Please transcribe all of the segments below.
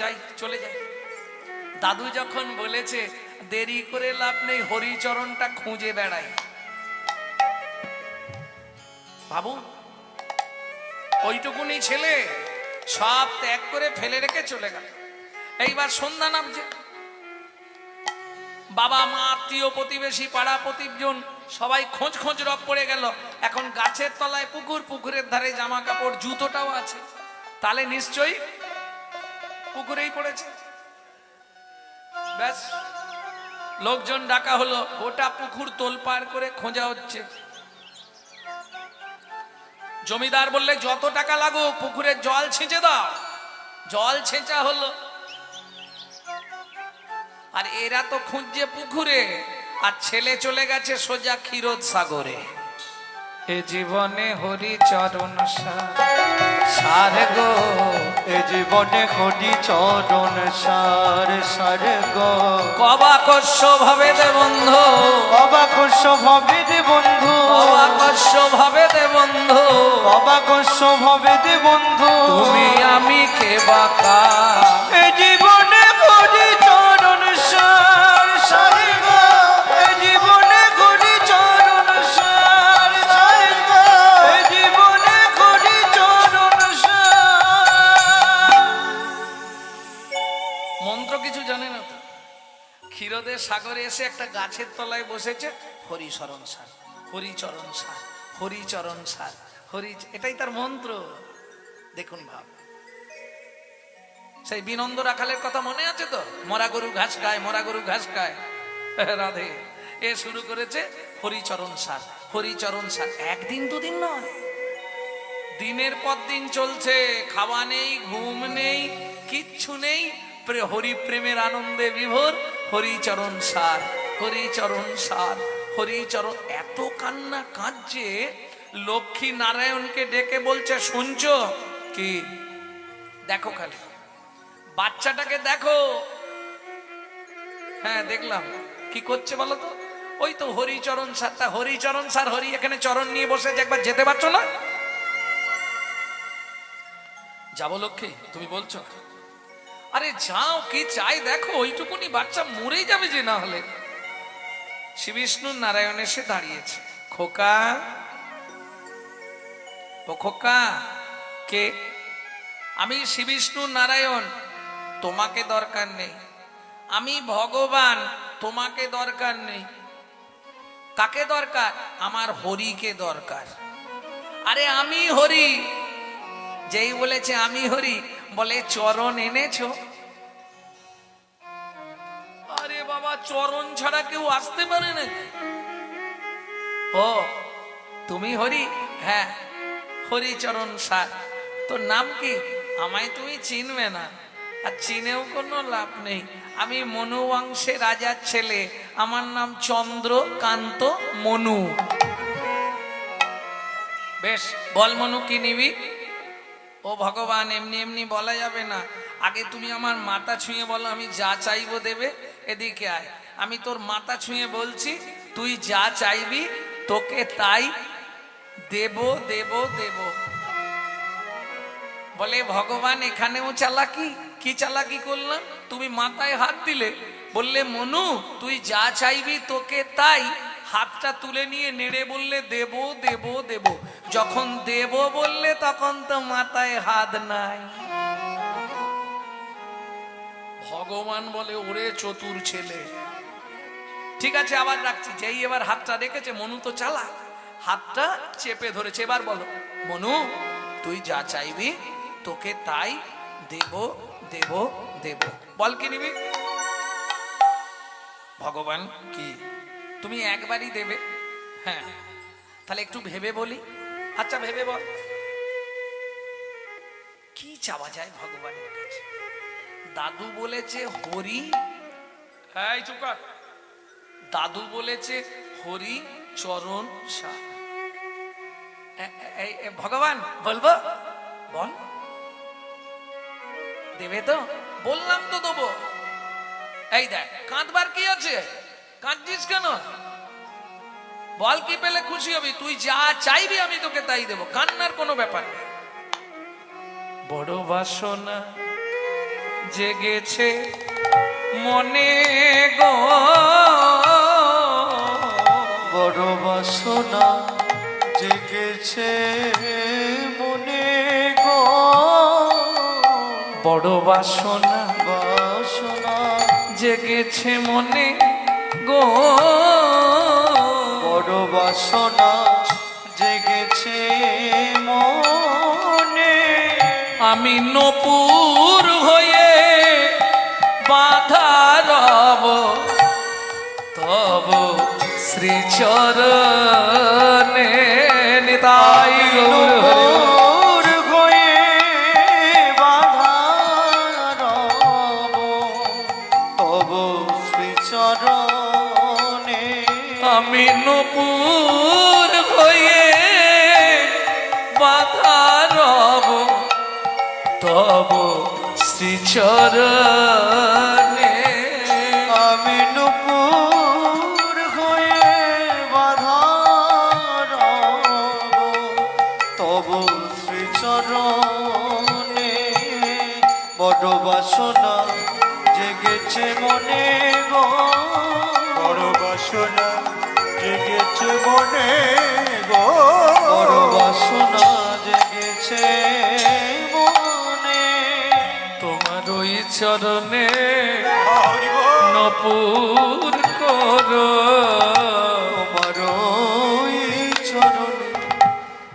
যাই, চলে যাই। দাদু যখন বলেছে দেরি করে লাভ নেই, হরিচরণটা খুঁজে বেড়াই। বাবু ওইটুকুনি ছেলে সব ত্যাগ করে ফেলে রেখে চলে গেল। এইবার সন্ধ্যা নামছে, বাবা মা আত্মীয় প্রতিবেশী পাড়া প্রতিজন সবাই খোঁজ খোঁজ রব পড়ে গেল। এখন গাছের তলায় পুকুর, পুকুরের ধারে জামা কাপড় জুতোটাও আছে, তাহলে নিশ্চয়ই পুকুরেই পড়েছে। ব্যাস, লোকজন ডাকা হলো, গোটা পুকুর তোলপাড় করে খোঁজা হচ্ছে। জমিদার বললে যত টাকা লাগুক পুকুরের জল ছেঁচে দাও। জল ছেঁচা হলো, আর এরা তো খুঁজছে পুকুরে, আর ছেলে চলে গেছে সোজা ক্ষীরোদ সাগরে। এ জীবনে হরিচরণ সার গো, এ জীবনে হরিচরণ সার সার গো। কবাকস্য ভাবে দে বন্ধু, অবাকস্য ভবে দে বন্ধু, কবাকস্য ভাবে দে বন্ধু, অবাকস্য ভবে দে বন্ধু। তুমি আমি কে বাকা, এ জীবনে হরিচরণ সার সার গো, এ জীবনে হরিচরণ সার সার গো, এ জীবনে হরিচরণ সার। মন্ত্র কিছু জানে না তো। ক্ষীরোদের সাগরে এসে একটা গাছের তলায় বসেছে, হরিচরণ সার, হরিচরণ সার, হরিচরণ সার, হরি, এটাই তার মন্ত্র। দেখুন ভাব, সেই বিনন্দ রাখালের কথা মনে আছে তো, মরা গরু ঘাস খায়, মরা গরু ঘাস খায়, রাধে। এ শুরু করেছে হরিচরণ সার, হরিচরণ সার। একদিন দুদিন নয়, দিনের পর দিন চলছে, খাওয়া নেই, ঘুম নেই, কিচ্ছু নেই, হরি প্রেমের আনন্দে বিভোর। হরিচরণ সার, হরিচরণ সার, হরিচরণ। এত কান্না কাঁদছে, লক্ষ্মী নারায়ণকে ডেকে বলছে শুনছো কি? দেখো খালি বাচ্চাটাকে দেখো। হ্যাঁ দেখলাম, কি করছে বলো তো? ওই তো হরিচরণ সার। তা হরিচরণ সার, হরি এখানে চরণ নিয়ে বসেছে, একবার যেতে পারছো না? যাবো লক্ষ্মী, তুমি বলছো? আরে যাও, কি চাই দেখো, ওইটুকুনি বাচ্চা মরেই যাবে যে না হলে। শ্রী বিষ্ণু নারায়ণ এসে দাঁড়িয়েছে। খোকা, ও খোকা। কে? আমি শ্রী বিষ্ণু নারায়ণ, তোমাকে দরকার নেই। আমি ভগবান, তোমাকে দরকার নেই। কাকে দরকার? আমার হরিকে দরকার। আরে আমি হরি। যেই বলেছে আমি হরি, বলে চরণ এনেছো? আরে বাবা, চরণ ছাড়া কেউ আসতে পারে নাকি? ও তুমি হরি? হ্যাঁ, হরিচরণ সার। তোর নাম কি? আমায় তুমি চিনবে না, আর চিনেও কোনো লাভ নেই। আমি মনু বংশে রাজার ছেলে, আমার নাম চন্দ্রকান্ত মনু। বেশ, বল মনু কি নিবি? ও ভগবান, এমনি এমনি বলা যাবে না, আগে তুমি আমার মাথা ছুঁয়ে বলো, আমি যা চাইবো দেবে। এদিকে আয়, আমি তোর মাথা ছুঁয়ে বলছি, তুই যা চাইবি তোকে তাই দেব দেব দেব। বলে ভগবান এখানেও চালাকি? কি চালাকি করলাম? তুমি মাথায় হাত দিলে, বললে মনু তুই যা চাইবি তোকে তাই। হাতটা তুলে নিয়ে নেড়ে বললে দেব দেব দেব। যখন দেব বললে তখন তো মাথায় হাত নাই। ভগবান বলে ওরে চতুর ছেলে, ঠিক আছে আবার রাখছি। যেই এবার হাতটা রেখেছে, মনু তো চালা, হাতটা চেপে ধরেছে। এবার বলো মনু তুই যা চাইবি তোকে তাই দেব দেব দেব। বল কি নিবি? ভগবান কি? তুমি একবারই দেবে? হ্যাঁ, তাহলে একটু ভেবে বলি। আচ্ছা ভেবে বল, কি চাওয়া যায় ভগবানের কাছে? দাদু বলেছে হরি। হ্যাঁ চুপ কর। দাদু বলেছে হরি চরণ সার। ভগবান বলবো? বল, দেবে তো? বললাম তো দেবো। এই দেখ, কাঁদবার কি আছে? কাঁদছিস কেন? বল কি পেলে খুশি হবি? তুই যা চাইবি আমি তোকে তাই দেবো, কান্নার কোনো ব্যাপার নেই। বড় বাসনা জেগেছে মনে গো, বড় বাসনা জেগেছে মনে গো, বড় বাসনা বাসনা জেগেছে মনে গো, বড় বাসনা জেগেছে মনে। আমি নপুর হয়ে বাধা রব তব শ্রীচরণে, নিতাই গৌর হরি বল। নূর হয়ে বাধা রব তব শ্রীচরণে। আমি নপুর হয়ে বাধা রব তব শ্রীচরণে, আমি নূপুর হয়ে বাধা রব তব শ্রীচরণে। বড় বাসনা জেগেছে মনে গো, বড় বাসনা জেগেছে মনে গো, বড় বাসনা জেগেছে মনে। তোমার ওই চরণে নপুর করো, তোমার ওই চরণে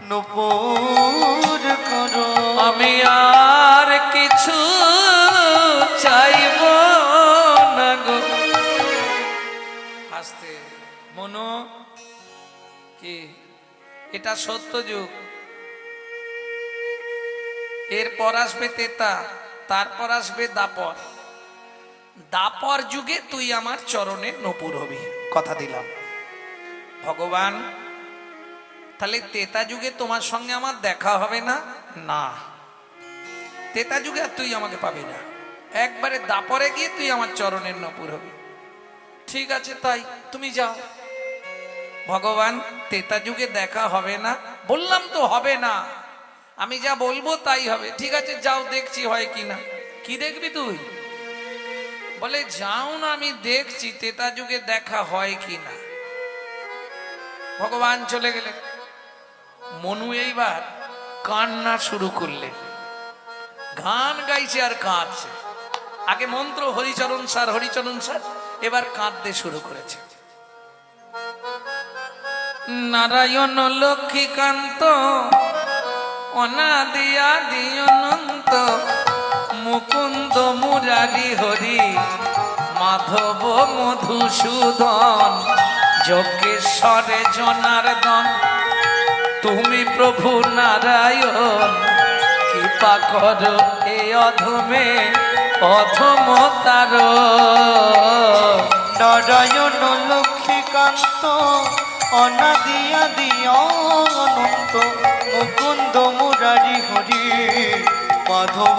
নূপুর করো। আমি আর কিছু চাইব না গো। আস্তে মনো, কি এটা সত্য যুগ, এরপর আসবে তেতা, তারপর আসবে দাপর। দাপর যুগে তুই আমার চরণে নপুর হবি, কথা দিলাম। ভগবান, তাহলে তেতা যুগে তোমার সঙ্গে আমার দেখা হবে না? না, তেতা যুগে আর তুই আমাকে পাবি না, একবারে দাপরে গিয়ে তুই আমার চরণের নপুর হবি। ঠিক আছে, তাই তুমি যাও। ভগবান, তেতা যুগে দেখা হবে না, বললাম তো হবে না, আমি যা বলবো তাই হবে। ঠিক আছে যাও, দেখছি হয় কিনা। কি দেখবি তুই? বলে যাও না, আমি দেখছি তেতা যুগে দেখা হয় কিনা। ভগবান চলে গেলেন। মনু এইবার কান্না শুরু করলেন, গান গাইছে আর কাঁদছে। আগে মন্ত্র হরিচরণ স্যার, হরিচরণ স্যার, এবার কাঁদতে শুরু করেছে। নারায়ণ লক্ষ্মীকান্ত অনাদি আদি অনন্ত, মুকুন্দ মুরারি হরি মাধব মধুসূদন, যজ্ঞেশ্বরে জনার্দন, তুমি প্রভু নারায়ণ, কৃপা করো এ অধমে অধমতার। নারায়ণ লক্ষ্মীকান্ত অনাদি আদি অনন্ত, মুকুন্দ মুরারি হরি মাধব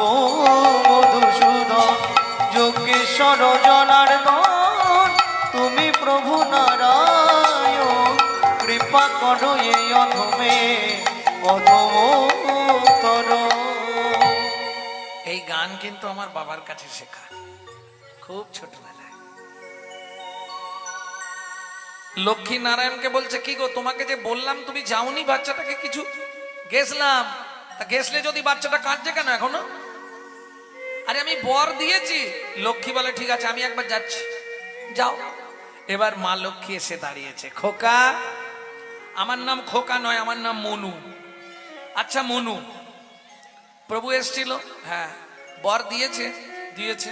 মধুসূদন, যোগেশ্বর জনার্দন, তুমি প্রভু নারায়ণ, কৃপা করো এই অধমে অধমতর। এই গান কিন্তু আমার বাবার কাছে শেখা, খুব ছোটবেলায়। লক্ষ্মী নারায়ণকে বলছে, কি গো তোমাকে যে বললাম তুমি যাওনি, বাচ্চাটাকে কিছু গেছলাম, তা গেছলে যদি বাচ্চাটা কাঁদছে কেন এখনো? আরে আমি বর দিয়েছি। লক্ষ্মী বলে ঠিক আছে আমি একবার যাচ্ছি, যাও। এবার মা লক্ষ্মী এসে দাঁড়িয়েছে। খোকা, আমার নাম খোকা নয়, আমার নাম মনু। আচ্ছা মনু, প্রভু এসছিল? হ্যাঁ। বর দিয়েছে? দিয়েছে।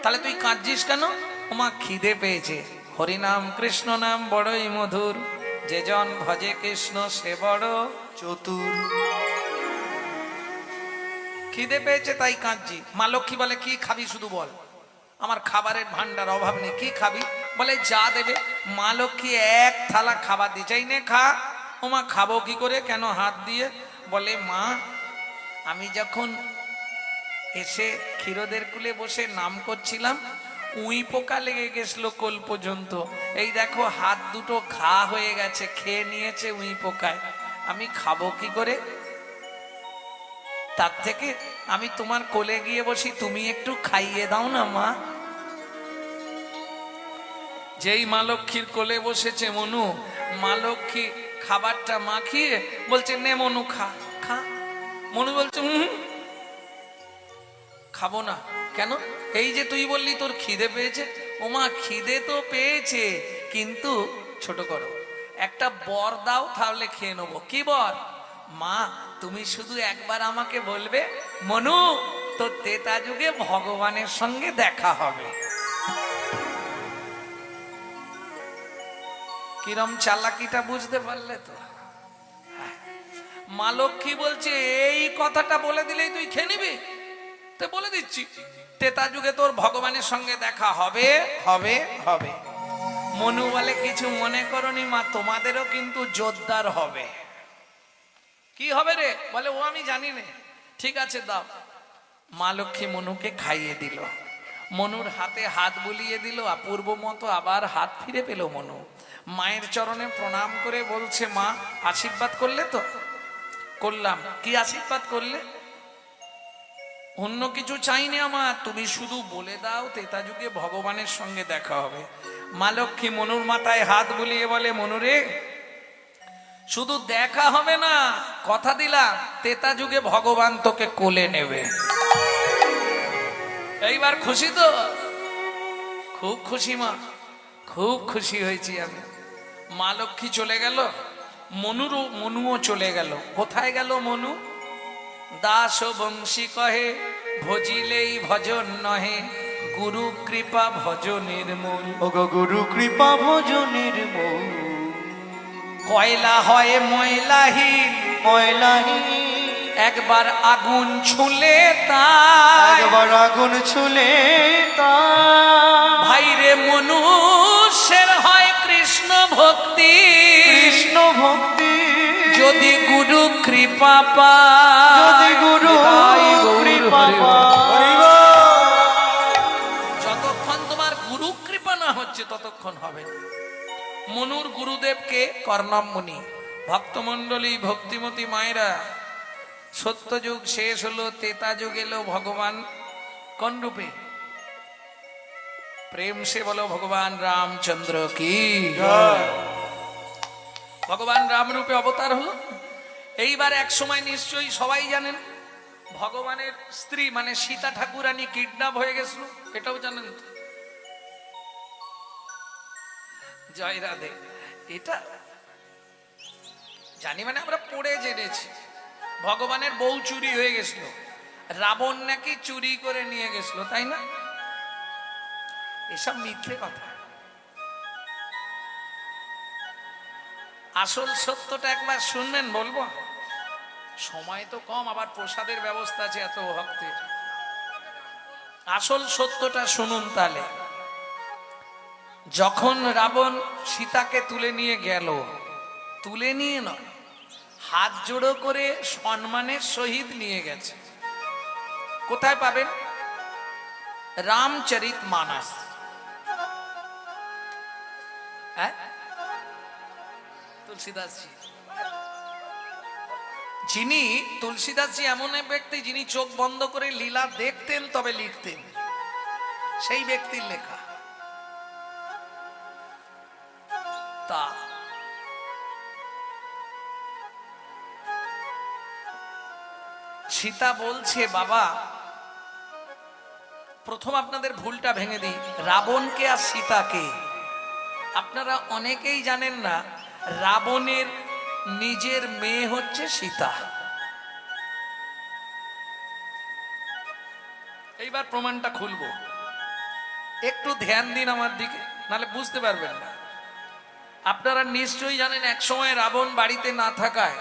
তাহলে তুই কাঁদছিস কেন? ওমা খিদে পেয়েছে। হরিনাম কৃষ্ণ নাম বড়ই মধুর, যে জন ভজে কৃষ্ণ সে বড় চতুর। খিদে পেয়েছে তাই কাঁদছি। মা লক্ষ্মী বলে কি খাবি শুধু বল, আমার খাবারের ভান্ডার অভাব নেই, কি খাবি? বলে যা দেবে। মা লক্ষ্মী এক থালা খাবার দিয়ে, চাই নে খা। ওমা খাবো কি করে, কেন হাত দিয়ে? বলে মা আমি যখন এসে ক্ষীরোদের কুলে বসে নাম করছিলাম, উই পোকা লেগে গেছিল কোল পর্যন্ত, এই দেখো হাত দুটো ঘা হয়ে গেছে, খেয়ে নিয়েছে উই পোকায়, আমি খাবো কি করে? তার থেকে আমি তোমার কোলে গিয়ে বসি, তুমি একটু খাইয়ে দাও না মা। যেই মা লক্ষ্মীর কোলে বসেছে মনু, মা লক্ষ্মী খাবারটা মাখিয়ে বলছে, নে মনু খা খা। মনু বলছে খাবো না। কেন? এই যে তুই বললি তোর খিদে পেয়েছে। ও মা, খিদে তো পেয়েছে, কিন্তু ছোট করো, একটা বর দাও, তাহলে খেয়ে নেবো। কি বর? মা, তুমি শুধু একবার আমাকে বলবে, মনু তোর তেতা যুগে ভগবানের সঙ্গে দেখা হবে। কিরম চালাকিটা বুঝতে পারলে তো? মা লক্ষ্মী বলছে, এই কথাটা বলে দিলেই তুই খেয়ে নিবি? তো বলে দিচ্ছি, তেতা যুগে তোর ভগবানের সঙ্গে দেখা হবে হবে হবে। মনু বলে, কিছু মনে করনি মা, তোমাদেরও কিন্তু জোরদার হবে। কি হবে রে? বলে, ও আমি জানি না। ঠিক আছে দাও। মা লক্ষ্মী মনুকে খাইয়ে দিল। মনুর হাতে হাত বুলিয়ে দিল, অপূর্ব মতো আবার হাত ফিরে পেল মনু। মায়ের চরণে প্রণাম করে বলছে, মা আশীর্বাদ করলে তো? করলাম। কি আশীর্বাদ করলে? অন্য কিছু চাইনি আমার, তুমি শুধু বলে দাও তেতা যুগে ভগবানের সঙ্গে দেখা হবে। মা লক্ষ্মী মনুর মাথায় হাত বুলিয়ে বলে, মনু রে, শুধু দেখা হবে না, কথা দিলাম তেতা যুগে ভগবান তোকে কোলে নেবে। এইবার খুশি তো? খুব খুশি মা, খুব খুশি হয়েছি আমি। মা লক্ষ্মী চলে গেল, মনুও চলে গেল। কোথায় গেল মনু? দাস বংশী কহে ভজিলেই ভজন নহে, গুরু কৃপা ভজনের মূল। ওগো গুরু কৃপা ভজনের মূল। কয়লা হয় ময়লাহীন, ময়লাহীন একবার আগুন ছুলে তা, একবার আগুন ছুলে তা। ভাইরে মনুষ্যের হয় কৃষ্ণ ভক্তি, কৃষ্ণ ভক্তি যদি গুরু কৃপা পায়, যদি গুরু কৃপা পায়। যতক্ষণ তোমার গুরু কৃপা না হচ্ছে ততক্ষণ হবে না। মনুর গুরুদেবকে কর্ণম মুনি। ভক্তমণ্ডলী, ভক্তিমতী মায়েরা, সত্যযুগ শেষ হলো, তেতা যুগ এলো। ভগবান কোন রূপে? প্রেম সে বলো ভগবান রামচন্দ্র কি। ভগবান রাম রূপে অবতার হলো। এইবার এক সময় নিশ্চয়ই সবাই জানেন, ভগবানের স্ত্রী মানে সীতা ঠাকুরানী কিডন্যাপ হয়ে গেছিল, এটাও জানেন তো? জয় রাধে। এটা জানি মানে আমরা পড়ে জেনেছি। ভগবানের বউ চুরি হয়ে গেছিল, রাবণ নাকি চুরি করে নিয়ে গেছিল, তাই না? এসব মিথ্যে কথা। আসল সত্যটা একবার শুনবেন, বলবো? সময় তো কম, আবার প্রসাদের ব্যবস্থা আছে এত ভক্তের। আসল সত্যটা শুনুন তাহলে। যখন রাবণ সীতাকে তুলে নিয়ে গেল, তুলে নিয়ে নয়, হাত জোড়ো করে সম্মানের সহিত নিয়ে গেছে। কোথায় পাবেন? রামচরিত মানস। হ্যাঁ, তুলসীদাসজি, যিনি তুলসীদাসজি এমন এক ব্যক্তি যিনি চোখ বন্ধ করে লীলা দেখতেন তবে লিখতেন, সেই ব্যক্তির লেখা। তা সীতা বলছে, বাবা প্রথম আপনাদের ভুলটা ভেঙে দিই, রাবণকে আর সীতাকে আপনারা অনেকেই জানেন না। রাবণের নিজের মেয়ে হচ্ছে সীতা। এইবার প্রমাণটা খুলবো, একটু ধ্যান দিন আমার দিকে, নাহলে বুঝতে পারবেন না। আপনারা নিশ্চয়ই জানেন, এক সময় রাবণ বাড়িতে না থাকায়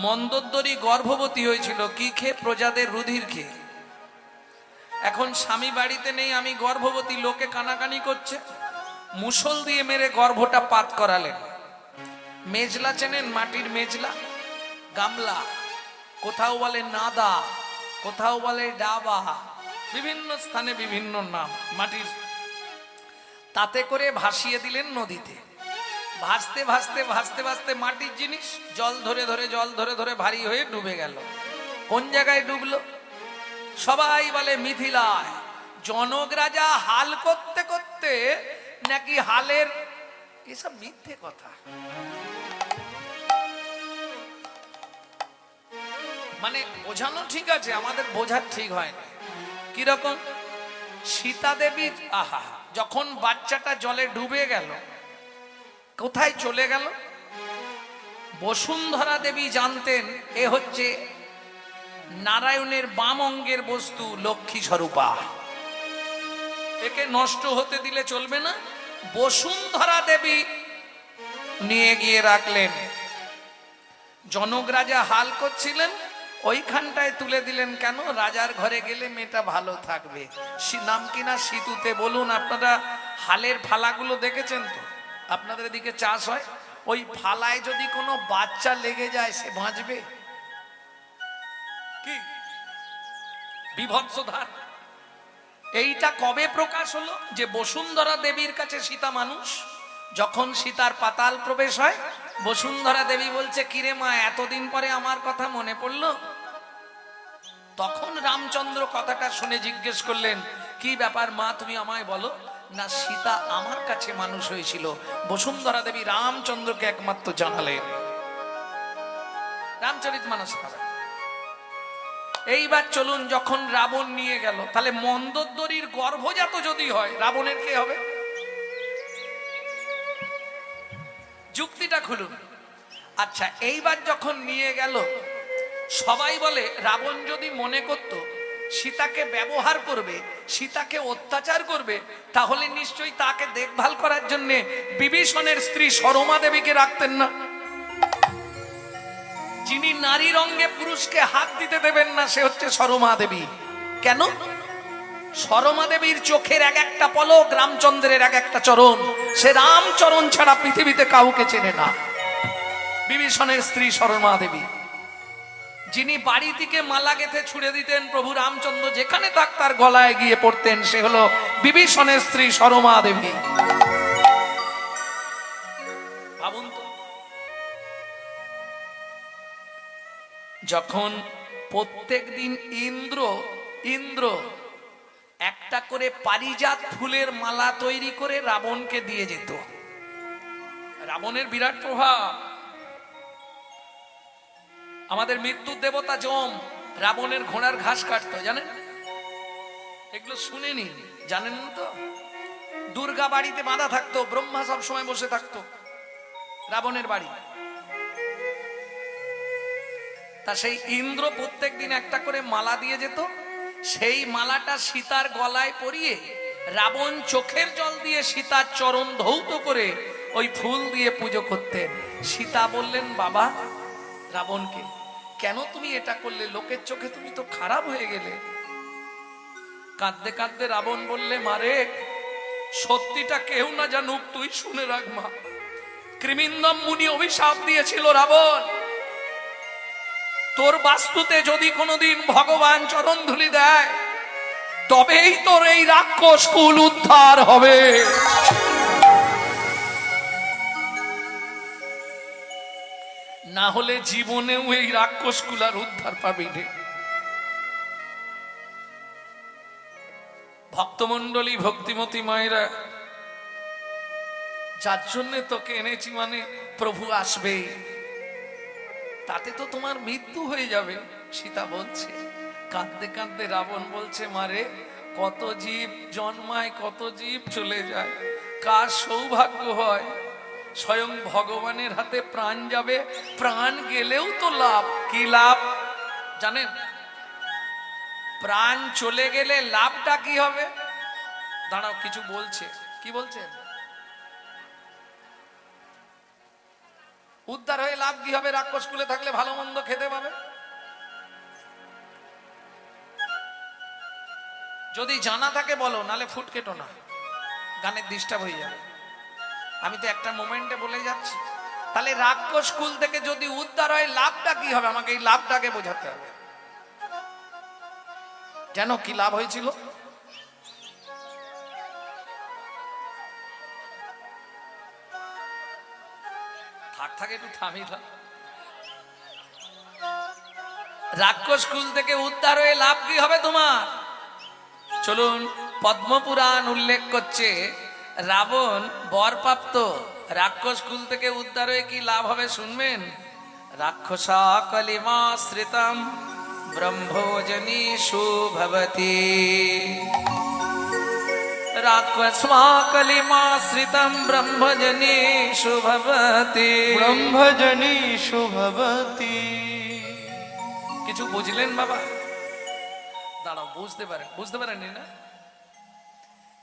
মন্দোদরী গর্ভবতী হয়েছিল। কি খেয়ে? প্রজাদের রুধির খেয়ে। এখন স্বামী বাড়িতে নেই, আমি গর্ভবতী, লোকে কানাকানি করছে, মুষল দিয়ে মেরে গর্ভটা পাত করালেন। মেজলা চেনেন? মাটির মেজলা, গামলা, কোথাও বলে নাদা, কোথাও বলে ডাবা, বিভিন্ন স্থানে বিভিন্ন নাম মাটির। তাতে করে ভাসিয়ে দিলেন নদীতে। ভাসতে ভাসতে ভাসতে ভাসতে মাটির জিনিস জল ধরে ধরে জল ধরে ধরে ভারী হয়ে ডুবে গেল। কোন জায়গায় ডুবলো? সবাই বলে মিথিলায়। জনক রাজা হাল করতে করতে নাকি হালের, এসব মিথ্যে কথা। মানে বোঝানো ঠিক আছে, আমাদের বোঝার ঠিক হয় না। কিরকম? সীতা দেবী আহা যখন বাচ্চাটা জলে ডুবে গেল, কোথায় চলে গেল? বসুন্ধরা দেবী জানতেন এ হচ্ছে নারায়ণের বাম অঙ্গের বস্তু, লক্ষ্মী স্বরূপা, একে নষ্ট হতে দিলে চলবে না। বসুন্ধরা দেবী নিয়ে গিয়ে রাখলেন। জনক রাজা হাল করছিলেন, ওইখানটায় তুলে দিলেন। কেন? রাজার ঘরে গেলে মেয়েটা ভালো থাকবে। নাম কিনা সিতুতে। বলুন, আপনারা হালের ফালাগুলো দেখেছেন তো? আপনাদের এদিকে চাষ হয়, ওই ফালায় যদি কোনো বাচ্চা লেগে যায় সে বাঁচবে কি? বিভৎস ধার। এইটা কবে প্রকাশ হলো? যে বসুন্ধরা দেবীর কাছে সীতা মানুষ, যখন সীতার পাতাল প্রবেশ হয়, বসুন্ধরা দেবী বলছে, কিরে মা, এতদিন পরে আমার কথা মনে পড়লো? তখন রামচন্দ্র কথাটা শুনে জিজ্ঞেস করলেন, কি ব্যাপার মা, তুমি আমায় বলো না। সীতা আমার কাছে মানুষ হয়েছিল। বসুন্ধরা দেবী রামচন্দ্রকে একমাত্র জানালেন। রামচরিতমানস খারাপ। এইবার চলুন, যখন রাবণ নিয়ে গেল, তাহলে মন্দোদরীর গর্ভজাত যদি হয়, রাবণের কে হবে? যুক্তিটা খুলুন। আচ্ছা, এইবার যখন নিয়ে গেল, সবাই বলে রাবণ যদি মনে করত সীতাকে ব্যবহার করবে, সীতাকে অত্যাচার করবে, তাহলে নিশ্চয়ই তাকে দেখভাল করার জন্য বিভীষণের স্ত্রী সরমা দেবীকে রাখতেন না। যিনি নারীর অঙ্গে পুরুষকে হাত দিতে দেবেন না, সে হচ্ছে সরমা দেবী। কেন? সরমা দেবীর চোখের এক একটা পলক রামচন্দ্রের এক একটা চরণ, সে রামচরণ ছাড়া পৃথিবীতে কাউকে চেনে না। বিভীষণের স্ত্রী সরমা দেবী, যিনি বাড়ি থেকে মালা গেঁথে ছুড়ে দিতেন, প্রভু রামচন্দ্র যেখানে থাক তার গলায় গিয়ে পড়তেন, সে হলো বিভীষণের স্ত্রী সরমা দেবী। ভাবুন তো, যখন প্রত্যেক দিন ইন্দ্র একটা করে পারিজাত ফুলের মালা তৈরি করে রাবণকে দিয়ে যেত। রাবণের বিরাট প্রভাব। আমাদের মৃত্যুর দেবতা যম রাবণের ঘোড়ার ঘাস কাটতো, জানেন? এগুলো শুনেনি, জানেন না তো? দুর্গা বাড়িতে বাঁধা থাকতো, ব্রহ্মা সব সময় বসে থাকতো রাবণের বাড়ি। তা সেই ইন্দ্র প্রত্যেক দিন একটা করে মালা দিয়ে যেত। সেই মালাটা সীতার গলায় পরিয়ে রাবণ চোখের জল দিয়ে সীতার চরণ ধৌত করে ওই ফুল দিয়ে পুজো করতেন। সীতা বললেন, বাবা রাবণকে, কেন তুমি এটা করলে? লোকের চোখে তুমি তো খারাপ হয়ে গেলে। কাঁদতে কাঁদতে রাবণ বললে, মারে, সত্যিটা কেউ না জানুক, তুই শুনে রাখ মা। কৃমিন্দম মুনি অভিশাপ দিয়েছিল, রাবণ, তোর বাস্তুতে যদি কোনোদিন ভগবান চরণ ধুলি দেয়, তবেই তোর এই রাক্ষস কুল উদ্ধার হবে। না হলে জীবনেও এই রাক্ষস কুল আর উদ্ধার পাবি না। ভক্তমন্ডলী, ভক্তিমতী মায়েরা, যার জন্য তোকে এনেছি, মানে প্রভু আসবে, তাতে তো তোমার মৃত্যু হয়ে যাবে। সীতা বলছে, কাঁদতে কাঁদতে রাবণ বলছে, মারে, কত জীব জন্মায়, কত জীব চলে যায়, কার সৌভাগ্য হয় স্বয়ং ভগবানের হাতে প্রাণ যাবে। প্রাণ গেলেও তো লাভ। কি লাভ জানেন? প্রাণ চলে গেলে লাভটা কি হবে? দাঁড়াও, কিছু বলছে। কি বলছেন? উদ্ধার হয়ে লাভ কি হবে? রাক্ষস কুলে থাকলে ভালো মন্দ খেতে পাবে। যদি জানা থাকে বলো, নালে ফুট কেটো না, গানের ডিস্টার্ব হয়ে যাবে। আমি তো একটা মোমেন্টে বলে যাচ্ছি। তাহলে রাক্ষস কুল থেকে যদি উদ্ধার হয়, লাভটা কি হবে? আমাকে এই লাভটাকে বোঝাতে হবে। জানো কি লাভ হয়েছিল? থাক একটু থামি থাক। রাক্ষস কুল থেকে উদ্ধার হয়ে লাভ কি হবে তোমার? চলুন, পদ্মপুরাণ উল্লেখ করছে রাবণ বরপ্রাপ্ত, রাক্ষস কুল থেকে উদ্ধার হয়ে কি লাভ হবে শুনবেন। রাক্ষসা কলিমাশ্রিতম ব্রহ্মোজনীষু ভবতি, রাক্ষসা কলিমাশ্রিতম ব্রহ্মজনীষু ভবতি। ব্রহ্মজনী শুভবতী। কিছু বুঝলেন বাবা? দাঁড়াও, বুঝতে পারেননি না?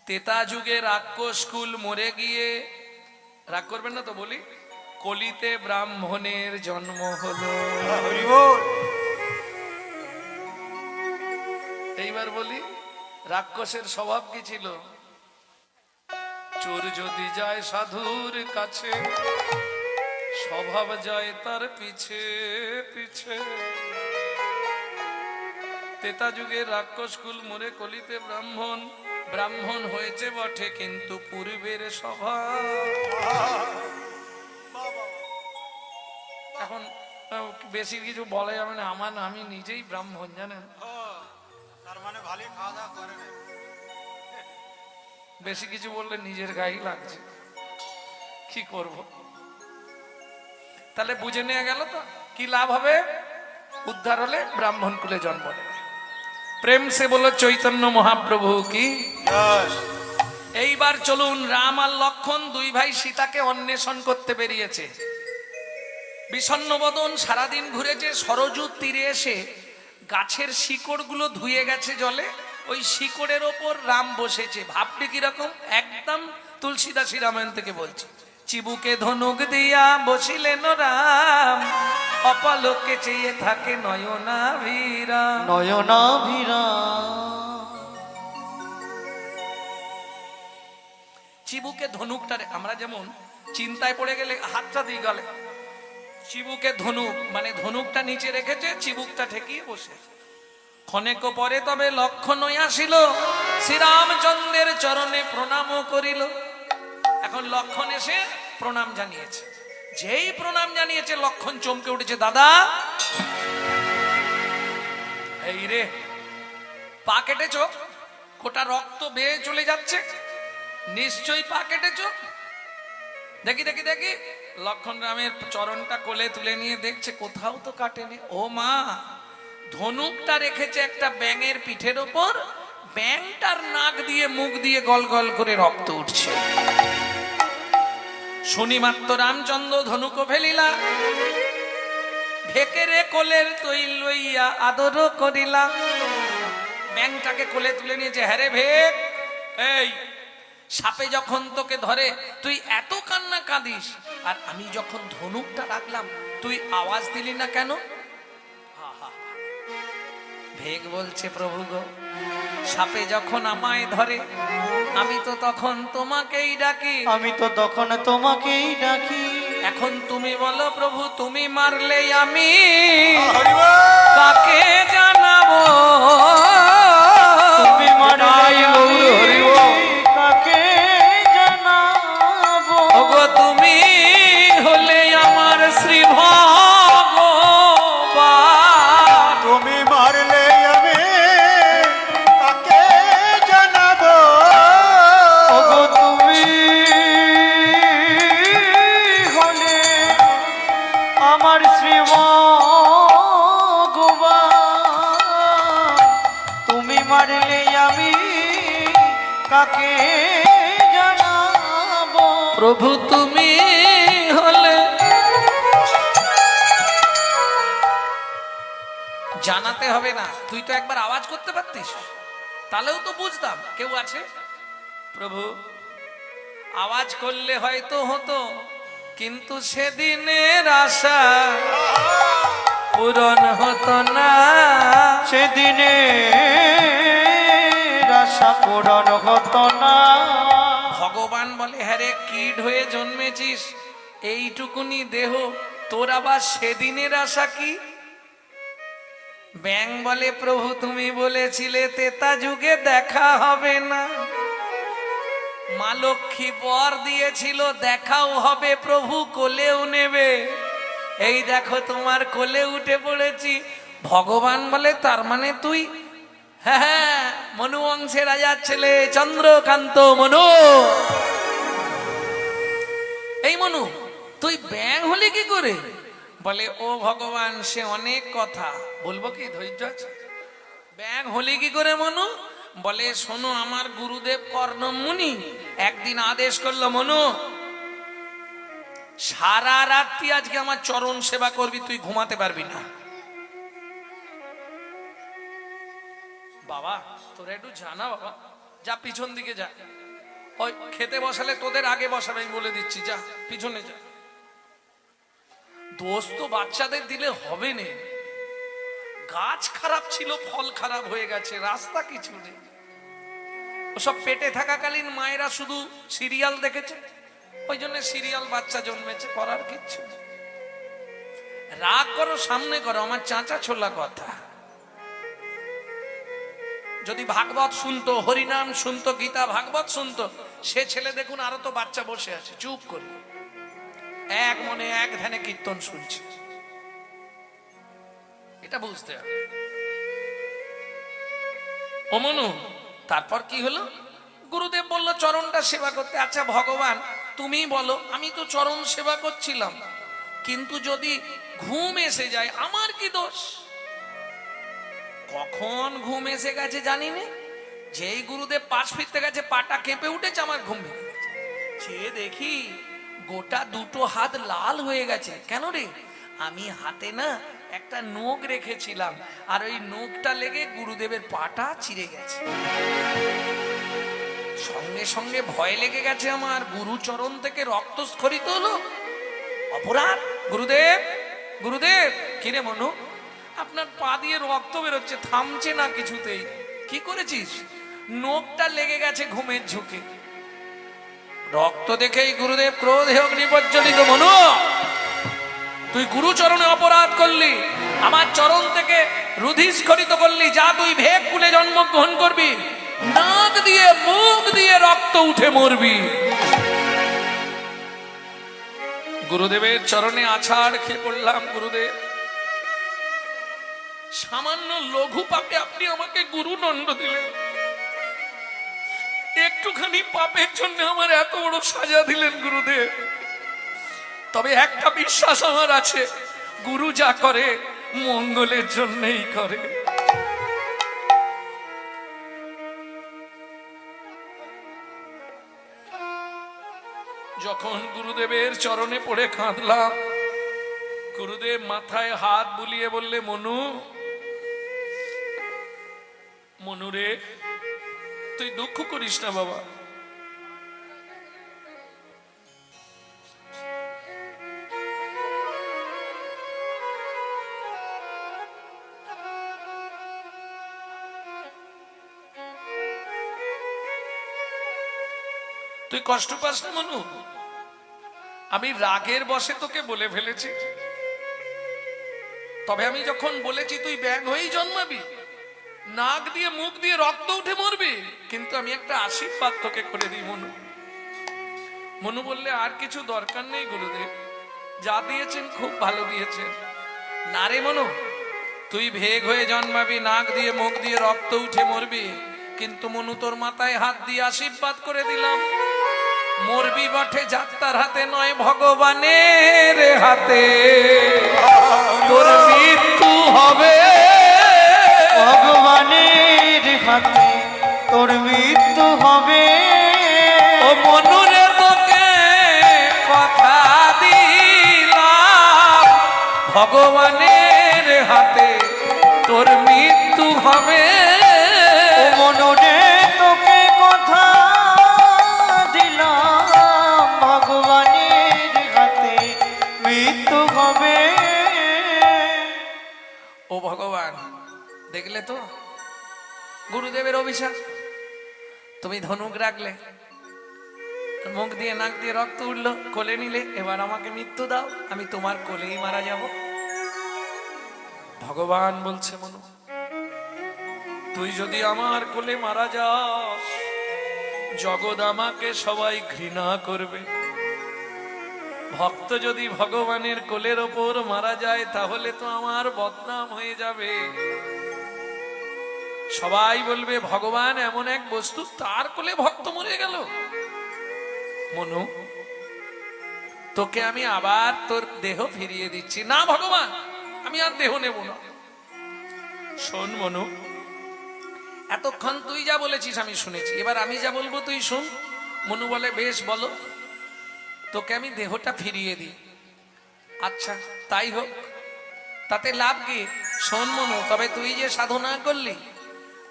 তেতা যুগে রাক্ষস কুল মরে গিয়ে, রাগ করবেন না তো বলি, কলিতে ব্রাহ্মণের জন্ম হলো। এইবার বলি, রাক্ষসের স্বভাব কি ছিল? চোর যদি যায় সাধুর কাছে, স্বভাব যায় তার পিছে পিছে। তেতা যুগে রাক্ষস কুল মরে কলিতে ব্রাহ্মণ হয়েছে বটে, কিন্তু পূর্বের স্বভাব। এখন বেশি কিছু বলা যাবে না, আমি নিজেই ব্রাহ্মণ, জানেন। তার মানে ভালোই খাওয়া দাওয়া করে না। বেশি কিছু বললে নিজের গায়ে লাগছে, কি করব? তাহলে বুঝে নেওয়া গেল তো কি লাভ হবে? উদ্ধার হলে ব্রাহ্মণ কুলে জন্ম নেবে। প্রেম সে বলো চৈতন্য মহাপ্রভু কি। এইবার চলুন, রাম আর লক্ষণ দুই ভাই সীতাকে অন্বেষণ করতে বেরিয়েছে। বিষণ্ণ বদন সারাদিন ঘুরেছে, সরযূর তীরে এসে গাছের শিকড়গুলো ধুয়ে গেছে জলে, ওই শিকড়ের ওপর রাম বসেছে। ভাবটি কিরকম? একদম তুলসীদাসী রামায়ণ থেকে বলছি। চিবুকে ধনুক দিয়া বসিলেন রাম, অপলোকে চেয়ে থাকে নয়নাভিরাম। নয়নাভিরাম। চিবুকে ধনুকটা, আমরা যেমন চিন্তায় পড়ে গেলে হাতটা দিয়ে গেলে, চিবুকে ধনুক মানে ধনুকটা নিচে রেখেছে, চিবুকটা ঠেকিয়ে বসে। ক্ষণেক পরে তবে লক্ষণ আসিল, শ্রীরামচন্দ্রের চরণে প্রণাম করিল। এখন লক্ষণ এসে প্রণাম জানিয়েছে। যেই প্রণাম জানিয়েছে লক্ষণ চমকে উঠেছে, দাদা এই রে, পা কেটেছ, গোটা রক্ত বেয়ে চলে যাচ্ছে, নিশ্চয়ই পা কেটেছ। দেখি দেখি দেখি, লক্ষণ রামের চরণটা কোলে তুলে নিয়ে দেখছে কোথাও তো কাটেনি। ও মা, ধনুকটা রেখেছে একটা ব্যাঙের পিঠের ওপর, ব্যাঙটার নাক দিয়ে মুখ দিয়ে গল গল করে রক্ত উঠছে। শুনি মাত্র রামচন্দ্র ধনুক ফেলিলা, ভেকেরে কোলের তৈল লইয়া আদর করিলা। ব্যাঙটাকে কোলে তুলে নিয়েছে। হ্যাঁ রে ভেক, এই সাপে যখন তোকে ধরে তুই এত কান্না কাঁদিস, আর আমি যখন ধনুকটা রাখলাম তুই আওয়াজ দিলি না কেন? ভেক বলছে, প্রভু গো, সাপে যখন আমায় ধরে আমি তো তখন তোমাকেই ডাকি, আমি তো তখন তোমাকেই ডাকি। এখন তুমি বলো প্রভু, তুমি মারলে আমি কাকে জানাবো? তুমি মারলে আমি হরি বল। কাকে জানাবো? ওগো তুমি হলে আমার শ্রী ভগবান, তুমি মারলে আমি তাকে জানাবো। ওগো তুমি হলে আমার শ্রী ভগবান, তুমি মারলে আমি কাকে জানাবো? প্রভু তুমি হলে। জানাতে হবে না, তুই তো একবার আওয়াজ করতে পারতিস, তাহলেও তো বুঝতাম কেউ আছে। প্রভু আওয়াজ করলে হয়তো হতো, কিন্তু সেদিনের আশা পূরণ হতো না। সেদিনে আশা পূরণ হতো না। ভগবান বলে, হ্যাঁ রে, কিড হয়ে জন্মেছিস, এইটুকুনি দেহ, তোর আবার সেদিনের আশা কি? ব্যাং বলে, প্রভু তুমি বলেছিলে তেতা যুগে দেখা হবে না, মা লক্ষ্মী বর দিয়েছিল দেখাও হবে, প্রভু কোলেও নেবে। এই দেখো তোমার কোলে উঠে পড়েছি, ভগবান বলে তার মানে তুই, হ্যাঁ হ্যাঁ, মনু বংশের রাজার ছেলে চন্দ্রকান্ত মনু। এই মনু, তুই ব্যাং হলি কি করে? বলে ও ভগবান, সে অনেক কথা বলবো, কি ধৈর্য আছে? ব্যাং হলি কি করে মনু? বলে শোনো, আমার গুরুদেব কর্ণমুনি একদিন আদেশ করলো, মনু সারা রাত্রি আজকে আমার চরণ সেবা করবি, তুই ঘুমাতে পারবি না। বাবা তোরা একটু জানা, বাবা যা পিছন দিকে যা, ওই খেতে বসালে তোদের আগে বসাবে, আমি বলে দিচ্ছি, যা পিছনে যা। দোষ তো বাচ্চাদের দিলে হবে না, গাছ খারাপ ছিল, ফল খারাপ হয়ে গেছে, রাস্তা কিছু নেই। ওসব পেটে থাকাকালীন মায়েরা শুধু সিরিয়াল দেখেছে, ওই জন্য সিরিয়াল বাচ্চা জন্মেছে, করার কিচ্ছু নেই। রাগ করো সামনে করো, আমার চাচা ছোলা কথা। যদি ভাগবত শুনতো, হরিনাম শুনতো, গীতা ভাগবত শুনতো, সে ছেলে দেখুন আরো তো বাচ্চা বসে আছে চুপ করে, এক মনে এক ধ্যানে কীর্তন শুনছে। এটা বুঝতে হবে। ও মনু, তারপর কি হলো? গুরুদেব বলল চরণটা সেবা করতে। আচ্ছা ভগবান তুমি বলো, আমি তো চরণ সেবা করছিলাম, কিন্তু যদি ঘুম এসে যায় আমার কি দোষ? কখন ঘুম এসে গেছে জানি না, যেই গুরুদেব পাশ ফিরতে গেছে পাটা কেঁপে উঠেছে, আমার ঘুম ভেঙে গেছে। সে দেখি গোটা দুটো হাত লাল হয়ে গেছে। কেন রে? আমি হাতে না একটা নখ রেখেছিলাম, আর ওই নখটা লেগে গুরুদেবের পাটা চিড়ে গেছে। সঙ্গে সঙ্গে ভয় লেগে গেছে আমার, গুরুচরণ থেকে রক্তস্খলিত হলো, অপরাধ। গুরুদেব, গুরুদেব। কিরে মনু, আপনার পা দিয়ে রক্ত বেরোচ্ছে, থামছে না কিছুতেই, কি করেছিস? নখটা লেগে গেছে ঘুমের ঝুঁকে। রক্ত দেখেই গুরুদেব ক্রোধে অগ্নি প্রজ্বলিত। মনু, তুই গুরুচরণে অপরাধ করলি, আমার চরণ থেকে রুধিস্খলিত করলি, যা তুই ভেগ কুলে জন্মগ্রহণ করবি, নাক দিয়ে মুখ দিয়ে রক্ত উঠে মরবি। গুরুদেবের চরণে আছাড় খেয়ে পড়লাম। গুরুদেব, সামান্য লঘু পাপে আপনি আমাকে গুরুদণ্ড দিলেন, একটুখানি পাপের জন্য আমার এত বড় সাজা দিলেন গুরুদেব। তবে একটা বিশ্বাস আমার আছে, গুরু যা করে মঙ্গলের জন্যই করে। যখন গুরুদেবের চরণে পড়ে কাঁদলাম, গুরুদেব মাথায় হাত বুলিয়ে বললে, মনু, মনু রে, তুই দুঃখ করিস না বাবা, তুই কষ্ট পাস না মনু, আমি রাগের বশে তোকে বলে ফেলেছি। তবে আমি যখন বলেছি তুই ব্যাং হয়েই জন্মাবি, নাক দিয়ে মুখ দিয়ে রক্ত উঠে মরবি, কিন্তু আমি একটা আশীর্বাদ তোকে করে দিই মনু। মনু বললে আর কিছু দরকার নেই গুরুদেব, যা দিয়েছেন খুব ভালো দিয়েছেন। না রে মনু, তুই ভেগ হয়ে জন্মাবি, নাক দিয়ে মুখ দিয়ে রক্ত উঠে মরবি, কিন্তু মনু তোর মাথায় হাত দিয়ে আশীর্বাদ করে দিলাম, মরবি বটে যাত্রার হাতে নয় ভগবানের হাতে, তোর মৃত্যু হবে ভগবানের হাতে, তোর মৃত্যু হবে। ও মনুরে তোকে কথা দিলাম, ভগবানের হাতে তোর মৃত্যু হবে। ও মনরে তোকে কথা দিলাম, ভগবানের হাতে মৃত্যু হবে। ও ভগবান, দেখলে তো গুরুদেবের অভিশাপ, তুমি ধনুক রাখলে, মুখ দিয়ে নাক দিয়ে রক্ত উঠলো, কোলে নিলে, এবার আমাকে মৃত্যু দাও, আমি তোমার কোলেই মারা যাব। ভগবান বলছে, মনু, তুই যদি আমার কোলে মারা যাস, জগৎ আমাকে সবাই ঘৃণা করবে, ভক্ত যদি ভগবানের কোলের ওপর মারা যায় তাহলে তো আমার বদনাম হয়ে যাবে। সবাই বলবে ভগবান এমন এক বস্তু, তার কোলে ভক্ত মরে গেল। মনু, তোকে আমি আবার তোর দেহ ফিরিয়ে দিচ্ছি। না ভগবান, আমি আর দেহ নেব না। শোন মনু, এতক্ষণ তুই যা বলেছিস আমি শুনেছি, এবার আমি যা বলবো তুই শুন। মনু বলে বেশ বলো, তোকে আমি দেহটা ফিরিয়ে দিই। আচ্ছা তাই হোক, তাতে লাভ কি? শোন মনু, তবে তুই যে সাধনা করলি,